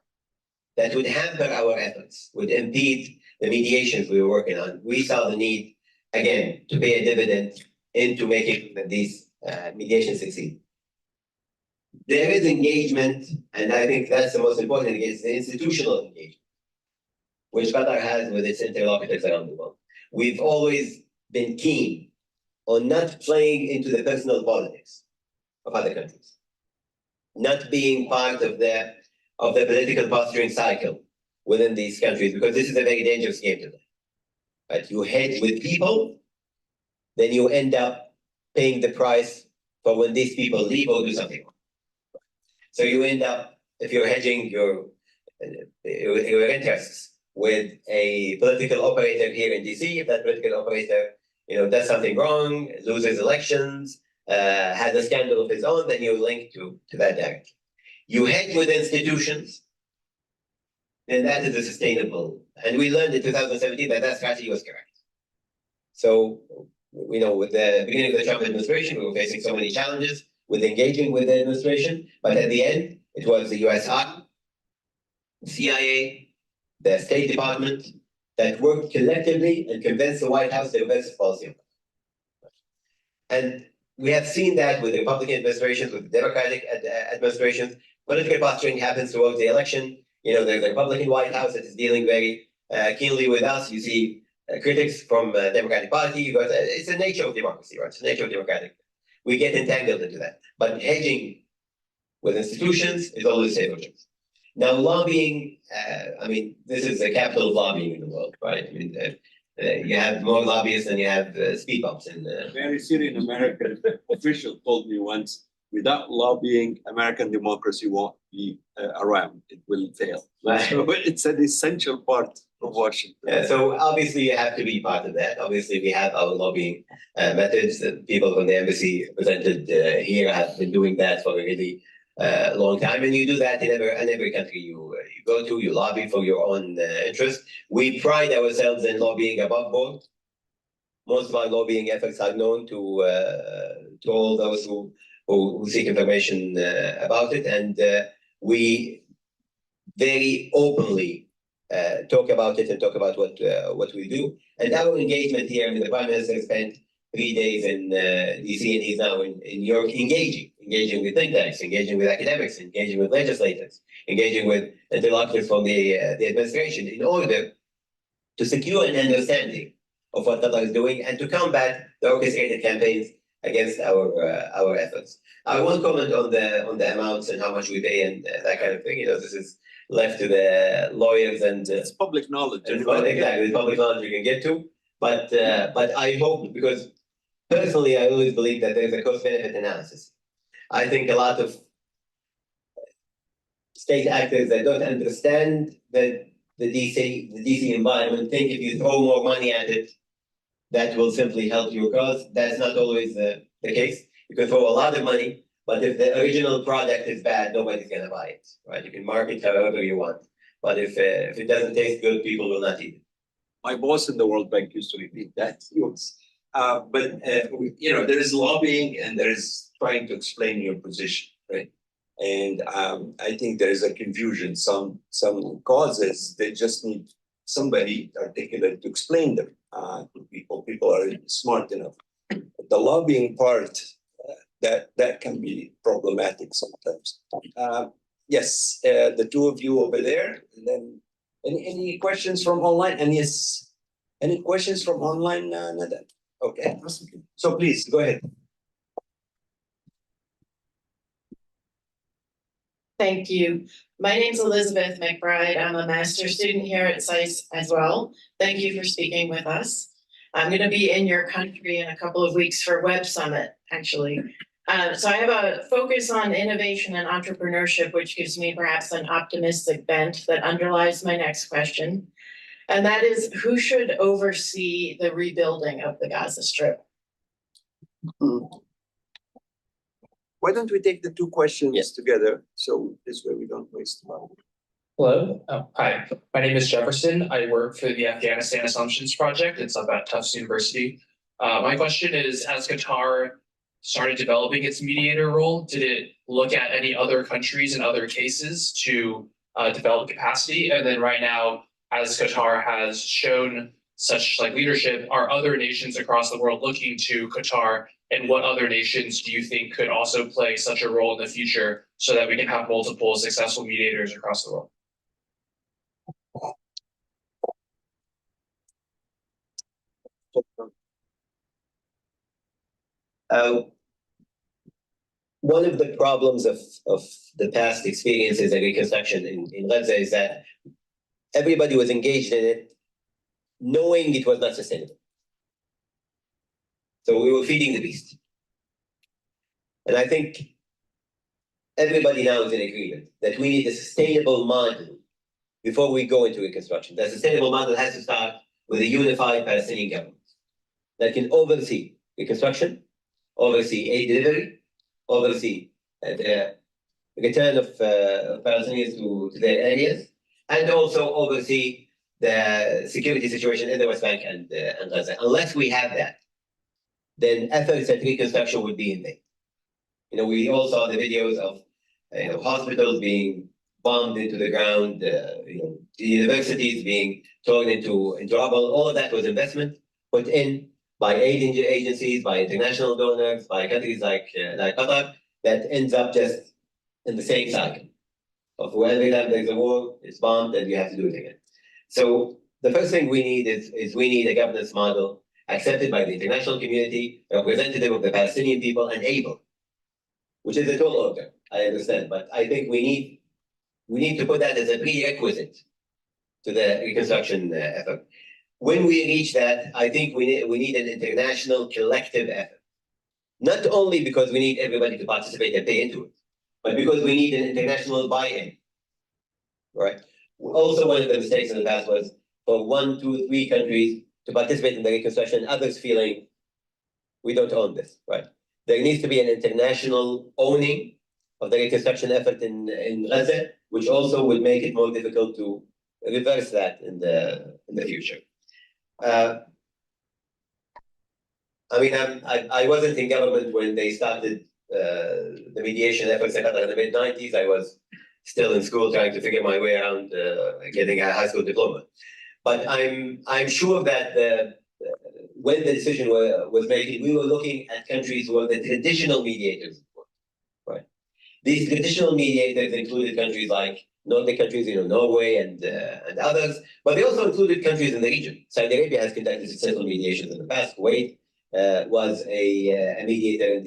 that would hamper our efforts, would impede the mediations we were working on, we saw the need, again, to pay a dividend into making these mediations succeed. There is engagement, and I think that's the most important thing, is the institutional engagement, which Qatar has with its interlocutors around the world. We've always been keen on not playing into the personal politics of other countries, not being part of the political posturing cycle within these countries, because this is a very dangerous game to play. Right? You hedge with people, then you end up paying the price for when these people leave or do something wrong. So you end up, if you're hedging your interests with a political operator here in DC, if that political operator does something wrong, loses elections, has a scandal of his own, then you're linked to that directly. You hedge with institutions, then that is a sustainable. And we learned in 2017 that strategy was correct. So, with the beginning of the Trump administration, we were facing so many challenges with engaging with the administration, but at the end, it was the US Army, CIA, the State Department that worked collectively and convinced the White House to reverse the policy. And we have seen that with the Republican administrations, with the Democratic administrations. Political posturing happens throughout the election. There's a Republican White House that is dealing very keenly with us. You see critics from the Democratic Party. It's the nature of democracy, right? It's the nature of democratic. We get entangled into that. But hedging with institutions is always a safer choice. Now, lobbying, this is the capital of lobbying in the world, right? You have more lobbyists than you have speed bumps. Very Syrian American official told me once, without lobbying, American democracy won't be around. It will fail. So it's an essential part of Washington. So obviously you have to be part of that. Obviously we have our lobbying methods. People from the embassy presented here have been doing that for a really long time, and you do that in every country you go to. You lobby for your own interest. We pride ourselves in lobbying above board. most of our lobbying efforts are known to all those who seek information about it, and we very openly talk about it and talk about what we do. And our engagement here, I mean, the Prime Minister spent 3 days in DC, and he's now in New York engaging with think tanks, engaging with academics, engaging with legislators, engaging with interlocutors from the administration in order to secure an understanding of what Qatar is doing and to combat the orchestrated campaigns against our efforts. I won't comment on the amounts and how much we pay and that kind of thing. You know, this is left to the lawyers and It's public knowledge. exactly the public knowledge you can get to. But I hope, because personally I always believe that there's a cost-benefit analysis. I think a lot of state actors that don't understand the DC environment think if you throw more money at it, that will simply help your cause. That's not always the case. You can throw a lot of money, but if the original product is bad, nobody's gonna buy it, right? You can market however you want, but if it doesn't taste good, people will not eat it. My boss in the World Bank used to repeat that. You know, there is lobbying and there is trying to explain your position, right? And I think there is a confusion. Some causes, they just need somebody articulate to explain them to people. People are smart enough. The lobbying part, that can be problematic sometimes. Yes, the two of you over there, and then any questions from online? And yes, any questions from online, Nada? Okay, so please go ahead. Thank you. My name's Elizabeth McBride. I'm a master's student here at SAIS as well. Thank you for speaking with us. I'm going to be in your country in a couple of weeks for Web Summit, actually. So I have a focus on innovation and entrepreneurship, which gives me perhaps an optimistic bent that underlies my next question. And that is, who should oversee the rebuilding of the Gaza Strip? Why don't we take the two questions together, so this way we don't waste time. Hello. Hi, my name is Jefferson. I work for the Afghanistan Assumptions Project. It's up at Tufts University. My question is, as Qatar started developing its mediator role, did it look at any other countries and other cases to develop capacity? And then right now, as Qatar has shown such leadership, are other nations across the world looking to Qatar? And what other nations do you think could also play such a role in the future so that we can have multiple successful mediators across the world? One of the problems of the past experiences and reconstruction in Gaza is that everybody was engaged in it knowing it was not sustainable. So we were feeding the beast. And I think everybody now is in agreement that we need a sustainable model before we go into reconstruction. That sustainable model has to start with a unified Palestinian government that can oversee reconstruction, oversee aid delivery, oversee the return of Palestinians to their areas, and also oversee the security situation in the West Bank and Gaza. Unless we have that, then efforts at reconstruction would be in vain. You know, we all saw the videos of hospitals being bombed into the ground, universities being torn into rubble. All of that was investment put in by aid agencies, by international donors, by countries like Qatar, that ends up just in the same cycle of every time there's a war, it's bombed and you have to do it again. So the first thing we need is we need a governance model accepted by the international community, representative of the Palestinian people, and able, which is a tall order, I understand, but I think we need to put that as a prerequisite to the reconstruction effort. When we reach that, I think we need an international collective effort. Not only because we need everybody to participate and pay into it, but because we need an international buy-in, right? Also, one of the mistakes in the past was for 1, 2, 3 countries to participate in the reconstruction, others feeling we don't own this, right? There needs to be an international owning of the reconstruction effort in Gaza, which also would make it more difficult to reverse that in the future. I mean, I wasn't in government when they started the mediation efforts in Qatar in the mid-90s. I was still in school trying to figure my way around getting a high school diploma. But I'm sure that when the decision was made, we were looking at countries where the traditional mediators were, right? These traditional mediators included countries like Nordic countries, Norway and others, but they also included countries in the region. Saudi Arabia has conducted successful mediations in the past. Kuwait was a mediator in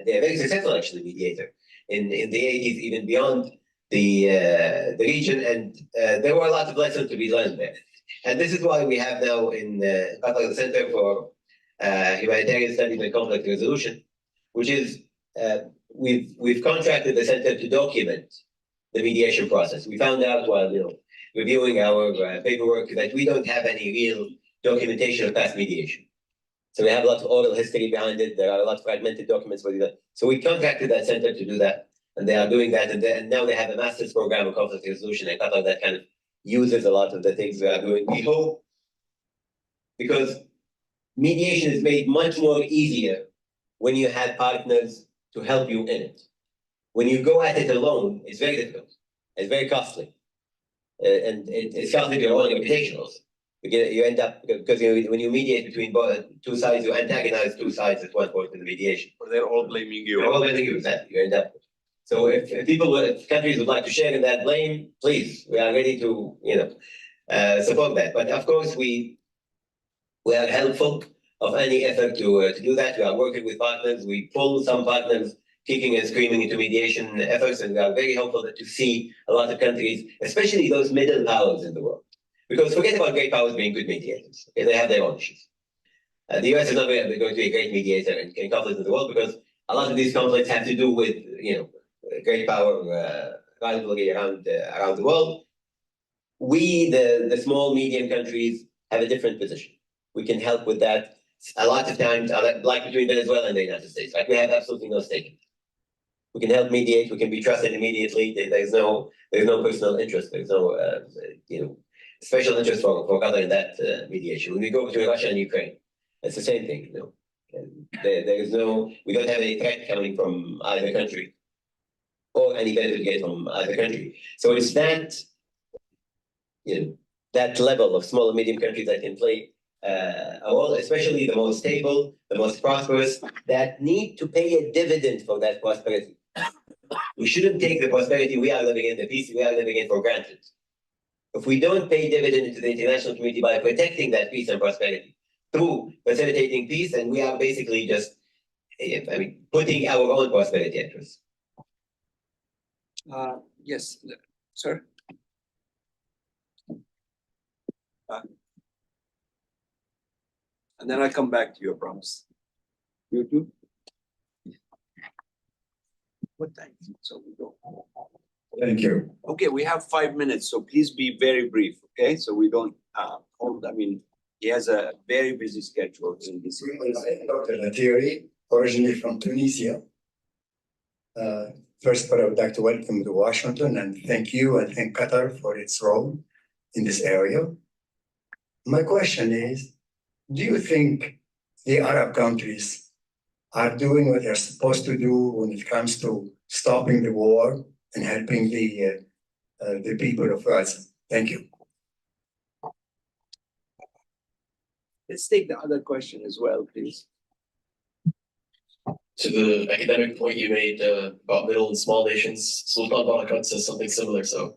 they're very successful actually mediator in the 80s, even beyond the region, and there were a lot of lessons to be learned there. And this is why we have now in Qatar the Center for Humanitarian Studies and Conflict Resolution, which is we've contracted the center to document the mediation process. We found out while reviewing our paperwork that we don't have any real documentation of past mediation. So we have a lot of oral history behind it. There are a lot of fragmented documents for that. So we contracted that center to do that, and they are doing that. And now they have a master's program of conflict resolution in Qatar that kind of uses a lot of the things we are doing. We hope, because mediation is made much more easier when you have partners to help you in it. When you go at it alone, it's very difficult. It's very costly. And it's costly to your own reputation also. You end up, because when you mediate between two sides, you antagonize two sides at one point in the mediation. Or they're all blaming you. They're all blaming you, exactly. You end up. So if countries would like to share in that blame, please, we are ready to, support that. But of course, we are helpful of any effort to do that. We are working with partners. We pull some partners kicking and screaming into mediation efforts, and we are very hopeful to see a lot of countries, especially those middle powers in the world. Because forget about great powers being good mediators. Okay, they have their own issues. The US is not going to be a great mediator in conflicts in the world, because a lot of these conflicts have to do with, great power rivalry around the world. We, the small, medium countries, have a different position. We can help with that. A lot of times, like between Venezuela and the United States, like we have absolutely no stake in it. We can help mediate. We can be trusted immediately. There's no personal interest. There's no special interest for Qatar in that mediation. When we go between Russia and Ukraine, it's the same thing. And we don't have any threat coming from either country, or any benefit get from either country. So it's that that level of small and medium countries that can play a role, especially the most stable, the most prosperous, that need to pay a dividend for that prosperity. We shouldn't take the prosperity we are living in, the peace we are living in, for granted. If we don't pay dividend to the international community by protecting that peace and prosperity through facilitating peace, then we are basically just, putting our own prosperity at risk. Yes, sir. And then I come back to you, I promise. You too? What time? So we go. Thank you. Okay, we have 5 minutes, so please be very brief, okay? So we don't hold, he has a very busy schedule in this. Dr. Latiri, originally from Tunisia. First, I would like to welcome to Washington and thank you and thank Qatar for its role in this area. My question is, do you think the Arab countries are doing what they're supposed to do when it comes to stopping the war and helping the people of Gaza? Thank you. Let's take the other question as well, please. To the academic point you made about middle and small nations, Sultan Barakat says something similar. So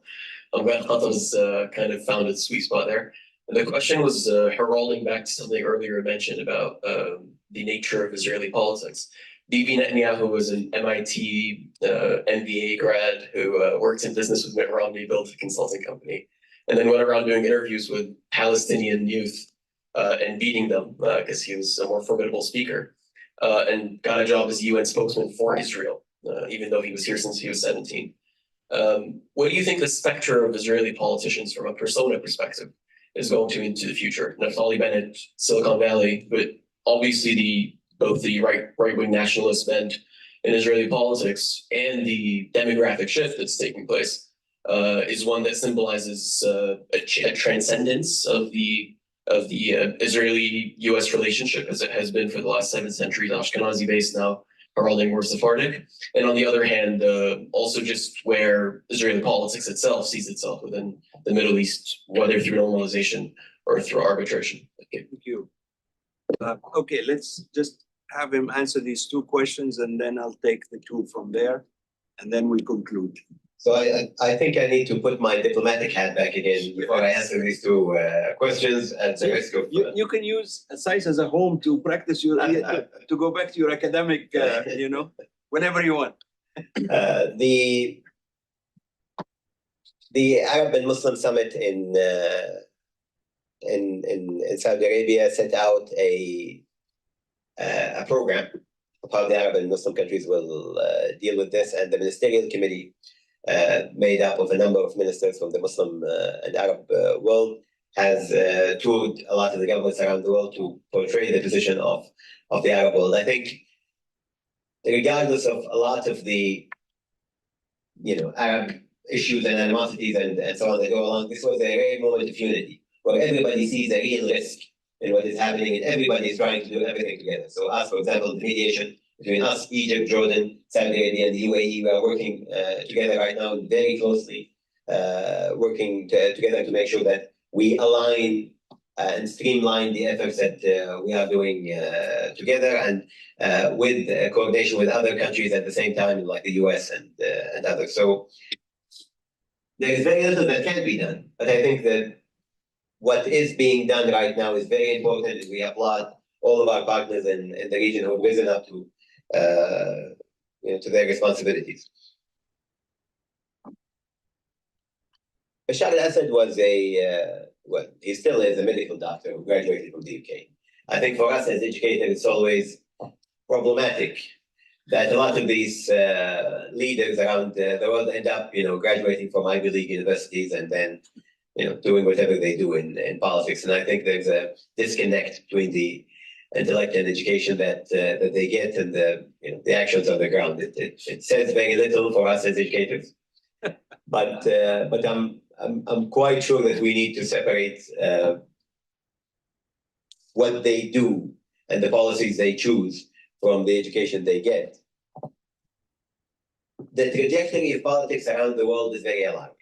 I'm glad Qatar's kind of found its sweet spot there. And the question was heralding back to something earlier mentioned about the nature of Israeli politics. Bibi Netanyahu was an MIT MBA grad who worked in business with Mitt Romney, built a consulting company, and then went around doing interviews with Palestinian youth and beating them because he was a more formidable speaker, and got a job as UN spokesman for Israel, even though he was here since he was 17. What do you think the specter of Israeli politicians from a persona perspective is going to into the future? Naftali Bennett, Silicon Valley, but obviously both the right-wing nationalist bent in Israeli politics and the demographic shift that's taking place is one that symbolizes a transcendence of the of the Israeli-US relationship as it has been for the last 7 centuries, Ashkenazi based now, heralding more Sephardic. And on the other hand, also just where Israeli politics itself sees itself within the Middle East, whether through normalization or through arbitration. Thank you. Okay, let's just have him answer these two questions and then I'll take the two from there and then we conclude. So I think I need to put my diplomatic hat back again before I answer these two questions at the risk of. You can use SAIS as a home to practice your, to go back to your academic, whenever you want. The Arab and Muslim Summit in Saudi Arabia set out a program of how the Arab and Muslim countries will deal with this, and the ministerial committee made up of a number of ministers from the Muslim and Arab world has toured a lot of the governments around the world to portray the position of the Arab world. I think regardless of a lot of the Arab issues and animosities and so on that go along, this was a rare moment of unity where everybody sees a real risk in what is happening and everybody is trying to do everything together. So us, for example, the mediation between us, Egypt, Jordan, Saudi Arabia, and the UAE, we are working together right now very closely, working together to make sure that we align and streamline the efforts that we are doing together, and with coordination with other countries at the same time, like the US and others. So there is very little that can be done, but I think that what is being done right now is very important, and we applaud all of our partners in the region who have risen up to their responsibilities. Bashar al-Assad was he still is a medical doctor who graduated from the UK. I think for us as educators, it's always problematic that a lot of these leaders around the world end up, graduating from Ivy League universities and then, doing whatever they do in politics. And I think there's a disconnect between the intellect and education that they get and the actions on the ground. It says very little for us as educators, but I'm quite sure that we need to separate what they do and the policies they choose from the education they get. The trajectory of politics around the world is very alarming.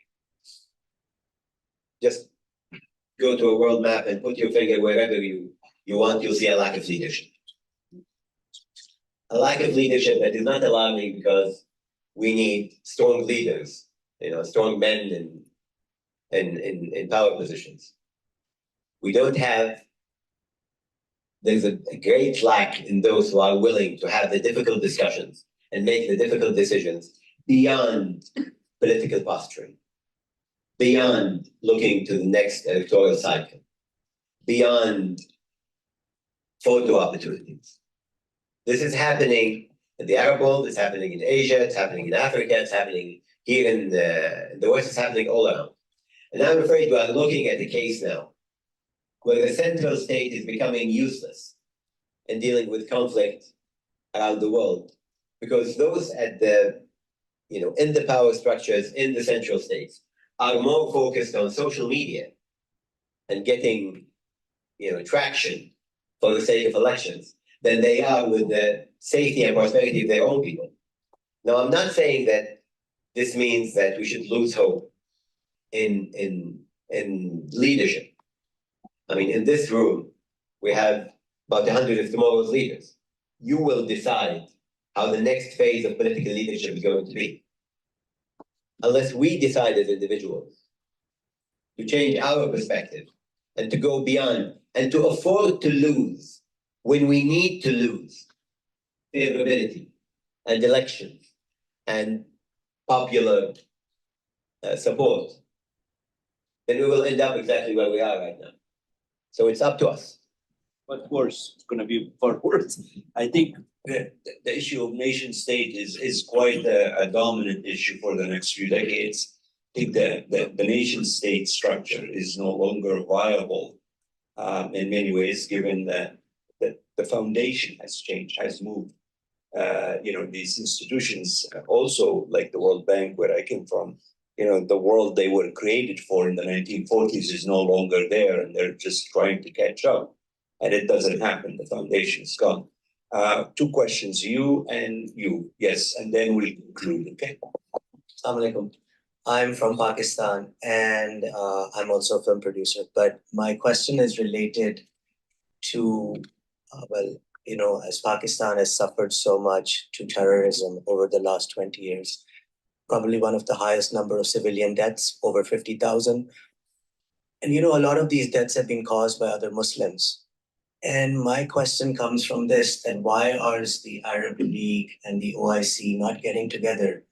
Just go to a world map and put your finger wherever you want, you'll see a lack of leadership. A lack of leadership that is not alarming because we need strong leaders, strong men in power positions. We don't have, there's a great lack in those who are willing to have the difficult discussions and make the difficult decisions beyond political posturing, beyond looking to the next electoral cycle, beyond photo opportunities. This is happening in the Arab world, it's happening in Asia, it's happening in Africa, it's happening here in the West, it's happening all around. And I'm afraid we are looking at a case now where the central state is becoming useless in dealing with conflict around the world, because those at the, in the power structures in the central states are more focused on social media and getting, traction for the sake of elections than they are with the safety and prosperity of their own people. Now, I'm not saying that this means that we should lose hope in leadership. I mean, in this room, we have about 100 of tomorrow's leaders. You will decide how the next phase of political leadership is going to be. Unless we decide as individuals to change our perspective and to go beyond and to afford to lose when we need to lose favorability and elections and popular support, then we will end up exactly where we are right now. So it's up to us. But worse, it's going to be far worse. I think the issue of nation state is quite a dominant issue for the next few decades. I think the nation state structure is no longer viable in many ways, given that the foundation has changed, has moved. These institutions, also like the World Bank, where I came from, the world they were created for in the 1940s is no longer there, and they're just trying to catch up. And it doesn't happen. The foundation's gone. Two questions, you and you. Yes, and then we'll conclude, okay? Assalamu alaikum. I'm from Pakistan and I'm also a film producer, but my question is related to, as Pakistan has suffered so much to terrorism over the last 20 years, probably one of the highest number of civilian deaths, over 50,000. And a lot of these deaths have been caused by other Muslims. And my question comes from this, that why are the Arab League and the OIC not getting together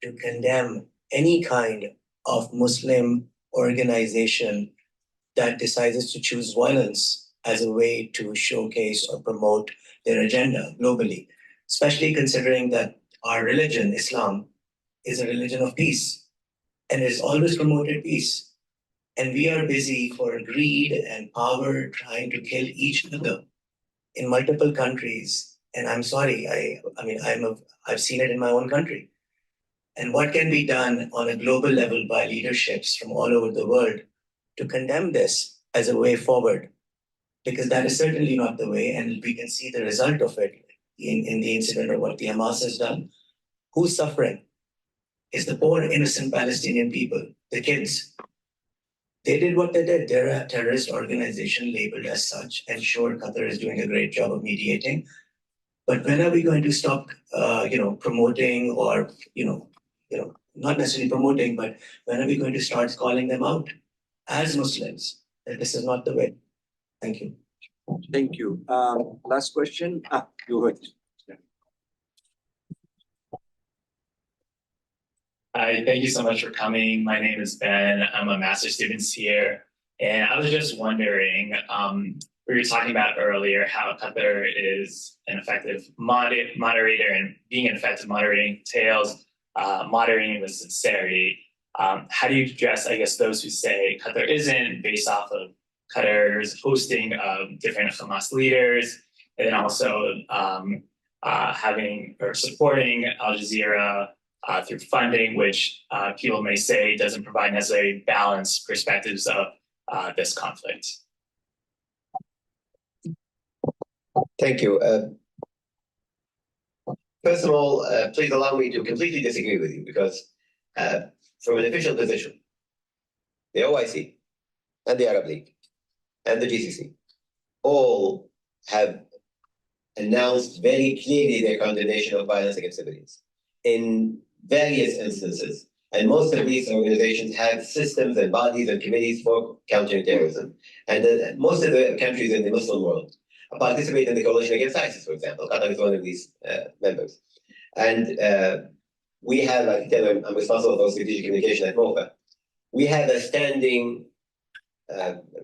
to condemn any kind of Muslim organization that decides to choose violence as a way to showcase or promote their agenda globally, especially considering that our religion, Islam, is a religion of peace and has always promoted peace. And we are busy for greed and power trying to kill each other in multiple countries. And I'm sorry, I've seen it in my own country. And what can be done on a global level by leaderships from all over the world to condemn this as a way forward? Because that is certainly not the way, and we can see the result of it in the incident of what the Hamas has done. Who's suffering? It's the poor, innocent Palestinian people, the kids. They did what they did. They're a terrorist organization labeled as such, and sure, Qatar is doing a great job of mediating. But when are we going to stop, promoting or, not necessarily promoting, but when are we going to start calling them out as Muslims that this is not the way? Thank you. Thank you. Last question. Go ahead. Hi, thank you so much for coming. My name is Ben. I'm a master's student here. And I was just wondering, we were talking about earlier how Qatar is an effective moderator, and being an effective moderator entails moderating with sincerity. How do you address, I guess, those who say Qatar isn't, based off of Qatar's hosting of different Hamas leaders, and then also having or supporting Al Jazeera through funding, which people may say doesn't provide necessarily balanced perspectives of this conflict? Thank you. First of all, please allow me to completely disagree with you, because from an official position, the OIC and the Arab League and the GCC all have announced very clearly their condemnation of violence against civilians in various instances. And most of these organizations have systems and bodies and committees for countering terrorism. And most of the countries in the Muslim world participate in the coalition against ISIS, for example. Qatar is one of these members. And we have, I can tell you, I'm responsible for strategic communication at MOFA. We have a standing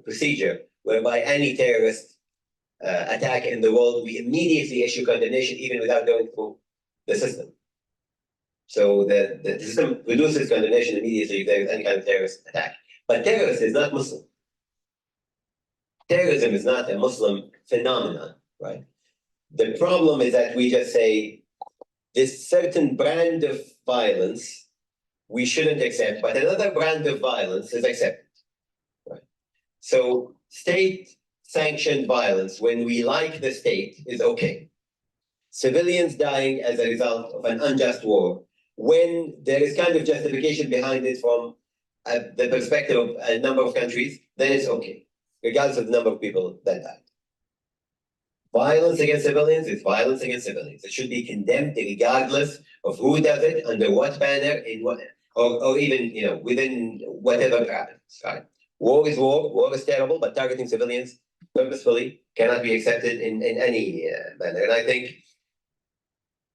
procedure whereby any terrorist attack in the world, we immediately issue condemnation even without going through the system. So the system produces condemnation immediately if there is any kind of terrorist attack. But terrorist is not Muslim. Terrorism is not a Muslim phenomenon, right? The problem is that we just say this certain brand of violence we shouldn't accept, but another brand of violence is accepted, right? So state-sanctioned violence, when we like the state, is okay. Civilians dying as a result of an unjust war, when there is kind of justification behind it from the perspective of a number of countries, then it's okay, regardless of the number of people that died. Violence against civilians is violence against civilians. It should be condemned regardless of who does it, under what banner, in what, or even within whatever happens. Right? War is war. War is terrible, but targeting civilians purposefully cannot be accepted in any manner. And I think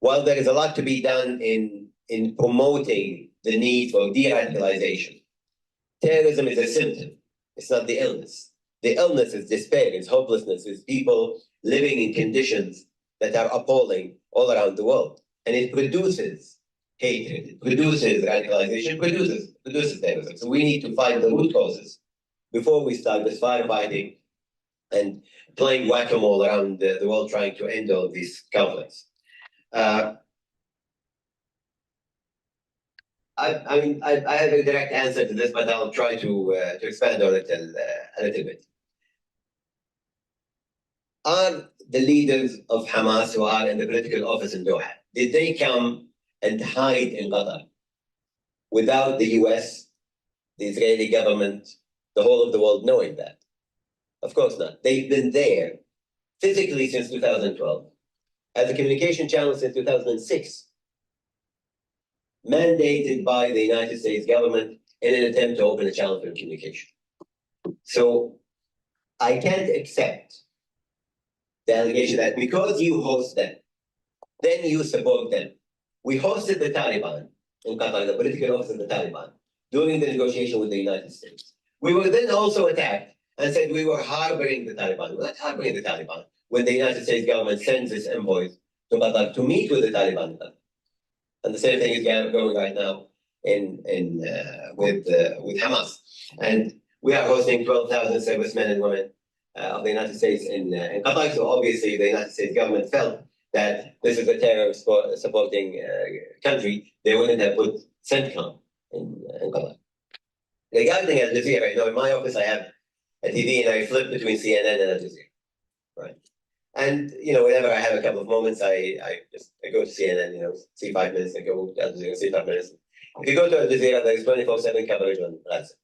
while there is a lot to be done in promoting the need for de-radicalization, terrorism is a symptom. It's not the illness. The illness is despair, is hopelessness, is people living in conditions that are appalling all around the world. And it produces hatred, it produces radicalization, produces terrorism. So we need to find the root causes before we start this firefighting and playing whack-a-mole around the world trying to end all of these conflicts. I mean, I have a direct answer to this, but I'll try to expand on it a little bit. Are the leaders of Hamas who are in the political office in Doha, did they come and hide in Qatar without the US, the Israeli government, the whole of the world knowing that? Of course not. They've been there physically since 2012, as a communication channel since 2006, mandated by the United States government in an attempt to open a channel for communication. So I can't accept the allegation that because you host them, then you support them. We hosted the Taliban in Qatar, the political office of the Taliban, during the negotiation with the United States. We were then also attacked and said we were harboring the Taliban. We're not harboring the Taliban when the United States government sends its envoys to Qatar to meet with the Taliban. And the same thing is going right now with Hamas. And we are hosting 12,000 servicemen and women of the United States in Qatar. So obviously the United States government felt that this is a terror supporting country. They wouldn't have put CENTCOM in Qatar. Regarding Al Jazeera, in my office I have a TV and I flip between CNN and Al Jazeera, right? And whenever I have a couple of moments, I go to CNN, see 5 minutes, I go to Al Jazeera, see 5 minutes. If you go to Al Jazeera, there is 24/7 coverage on Gaza.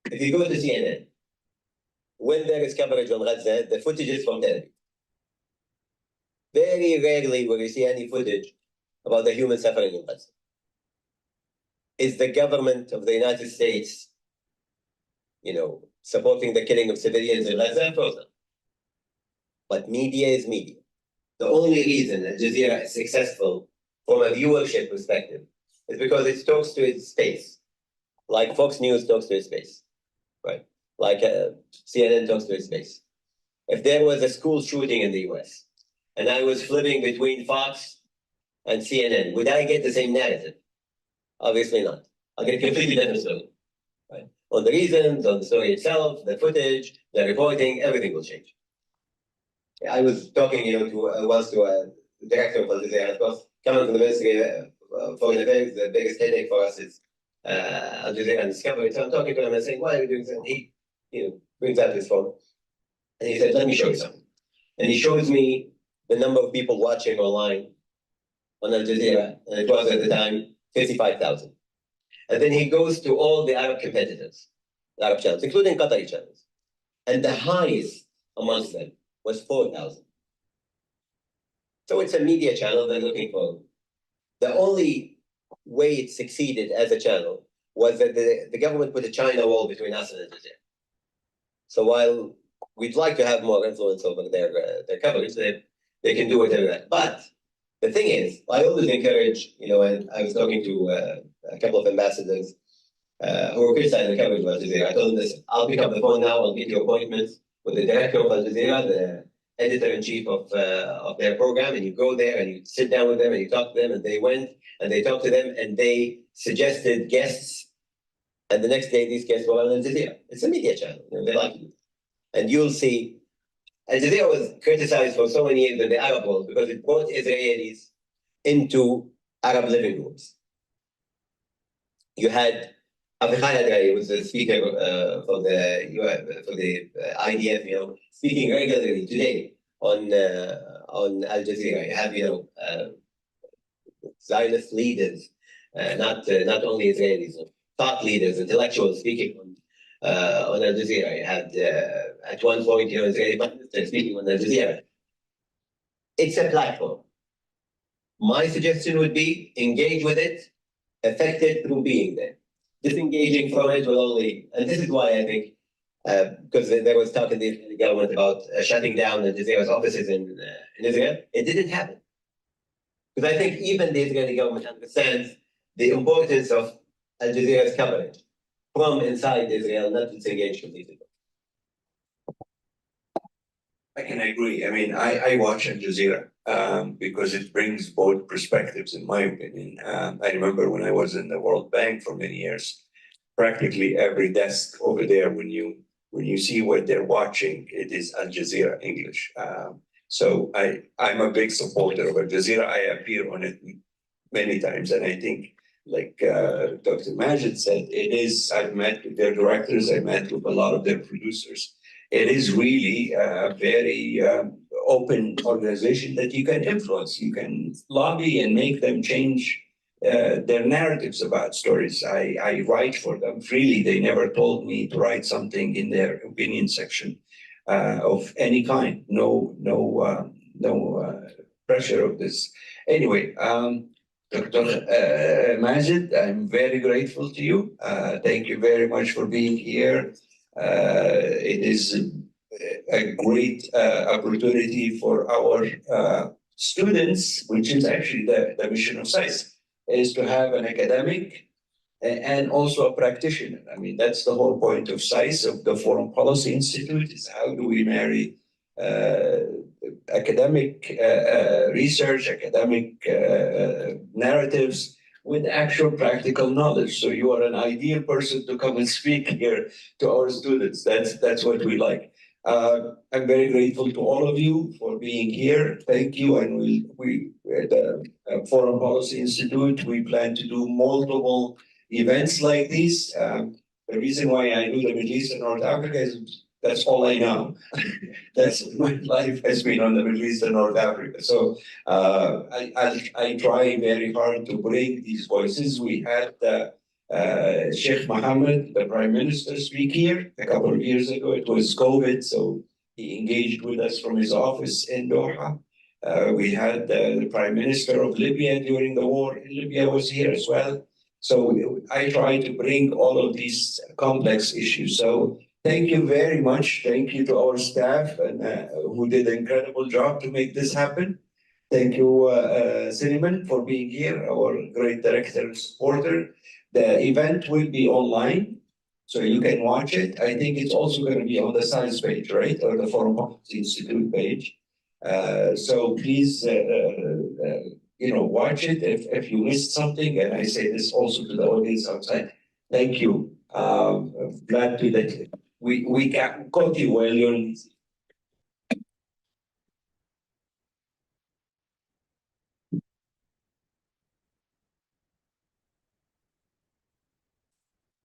If you go to CNN, when there is coverage on Gaza, the footage is from Tel Aviv. Very rarely will you see any footage about the human suffering in Gaza. Is the government of the United States, supporting the killing of civilians in Gaza? Of course not. But media is media. The only reason Al Jazeera is successful from a viewership perspective is because it talks to its space, like Fox News talks to its space, right? Like CNN talks to its space. If there was a school shooting in the US and I was flipping between Fox and CNN, would I get the same narrative? Obviously not. I'll get a completely different story, right? On the reasons, on the story itself, the footage, the reporting, everything will change. I was talking, to a director of Al Jazeera. Of course, coming from the Ministry of Foreign Affairs, the biggest headache for us is Al Jazeera and Discovery. So I'm talking to him and saying, "Why are you doing this?" And he, brings out his phone and he said, "Let me show you something." And he shows me the number of people watching online on Al Jazeera, and it was at the time 55,000. And then he goes to all the Arab competitors, the Arab channels, including Qatari channels, and the highest amongst them was 4,000. So it's a media channel they're looking for. The only way it succeeded as a channel was that the government put a China wall between us and Al Jazeera. So while we'd like to have more influence over their coverage, they can do whatever that. But the thing is, I always encourage, and I was talking to a couple of ambassadors who were criticizing the coverage of Al Jazeera. I told them this: I'll pick up the phone now, I'll get you appointments with the director of Al Jazeera, the editor-in-chief of their program, and you go there and you sit down with them and you talk to them, and they went and they talked to them and they suggested guests, and the next day these guests were on Al Jazeera. It's a media channel, they like it. And you'll see, Al Jazeera was criticized for so many years in the Arab world because it brought Israelis into Arab living rooms. You had Avichai Hadrawi, who was the speaker for the IDF, speaking regularly today on Al Jazeera. You have Zionist leaders, not only Israelis, thought leaders, intellectuals speaking on Al Jazeera. You had at one point Israeli minister speaking on Al Jazeera. It's a platform. My suggestion would be engage with it, affected through being there. Disengaging from it will only, and this is why I think, because there was talk in the Israeli government about shutting down Al Jazeera's offices in Israel. It didn't happen. Because I think even the Israeli government understands the importance of Al Jazeera's coverage from inside Israel, not to disengage completely. I can agree. I mean, I watch Al Jazeera because it brings both perspectives, in my opinion. I remember when I was in the World Bank for many years, practically every desk over there, when you see what they're watching, it is Al Jazeera English. So I'm a big supporter of Al Jazeera. I appear on it many times, and I think, like Dr. Majed said, I've met with their directors, I met with a lot of their producers. It is really a very open organization that you can influence. You can lobby and make them change their narratives about stories. I write for them freely. They never told me to write something in their opinion section of any kind. No pressure of this. Anyway, Dr. Majed, I'm very grateful to you. Thank you very much for being here. It is a great opportunity for our students, which is actually the mission of SAIS, is to have an academic and also a practitioner. I mean, that's the whole point of SAIS, of the Foreign Policy Institute, is how do we marry academic research, academic narratives with actual practical knowledge. So you are an ideal person to come and speak here to our students. That's what we like. I'm very grateful to all of you for being here. Thank you. And we at the Foreign Policy Institute, we plan to do multiple events like these. The reason why I do the Middle East and North Africa is that's all I know. That's my life has been on the Middle East and North Africa. So I try very hard to bring these voices. We had Sheikh Mohammed, the Prime Minister, speak here a couple of years ago. It was COVID, so he engaged with us from his office in Doha. We had the Prime Minister of Libya during the war in Libya was here as well. So I try to bring all of these complex issues. So thank you very much. Thank you to our staff and who did an incredible job to make this happen. Thank you, Cinnamon, for being here, our great director and supporter. The event will be online, so you can watch it. I think it's also going to be on the SAIS page, right, or the Foreign Policy Institute page. So please, watch it if you missed something. And I say this also to the audience outside. Thank you. Glad to that we caught you while you're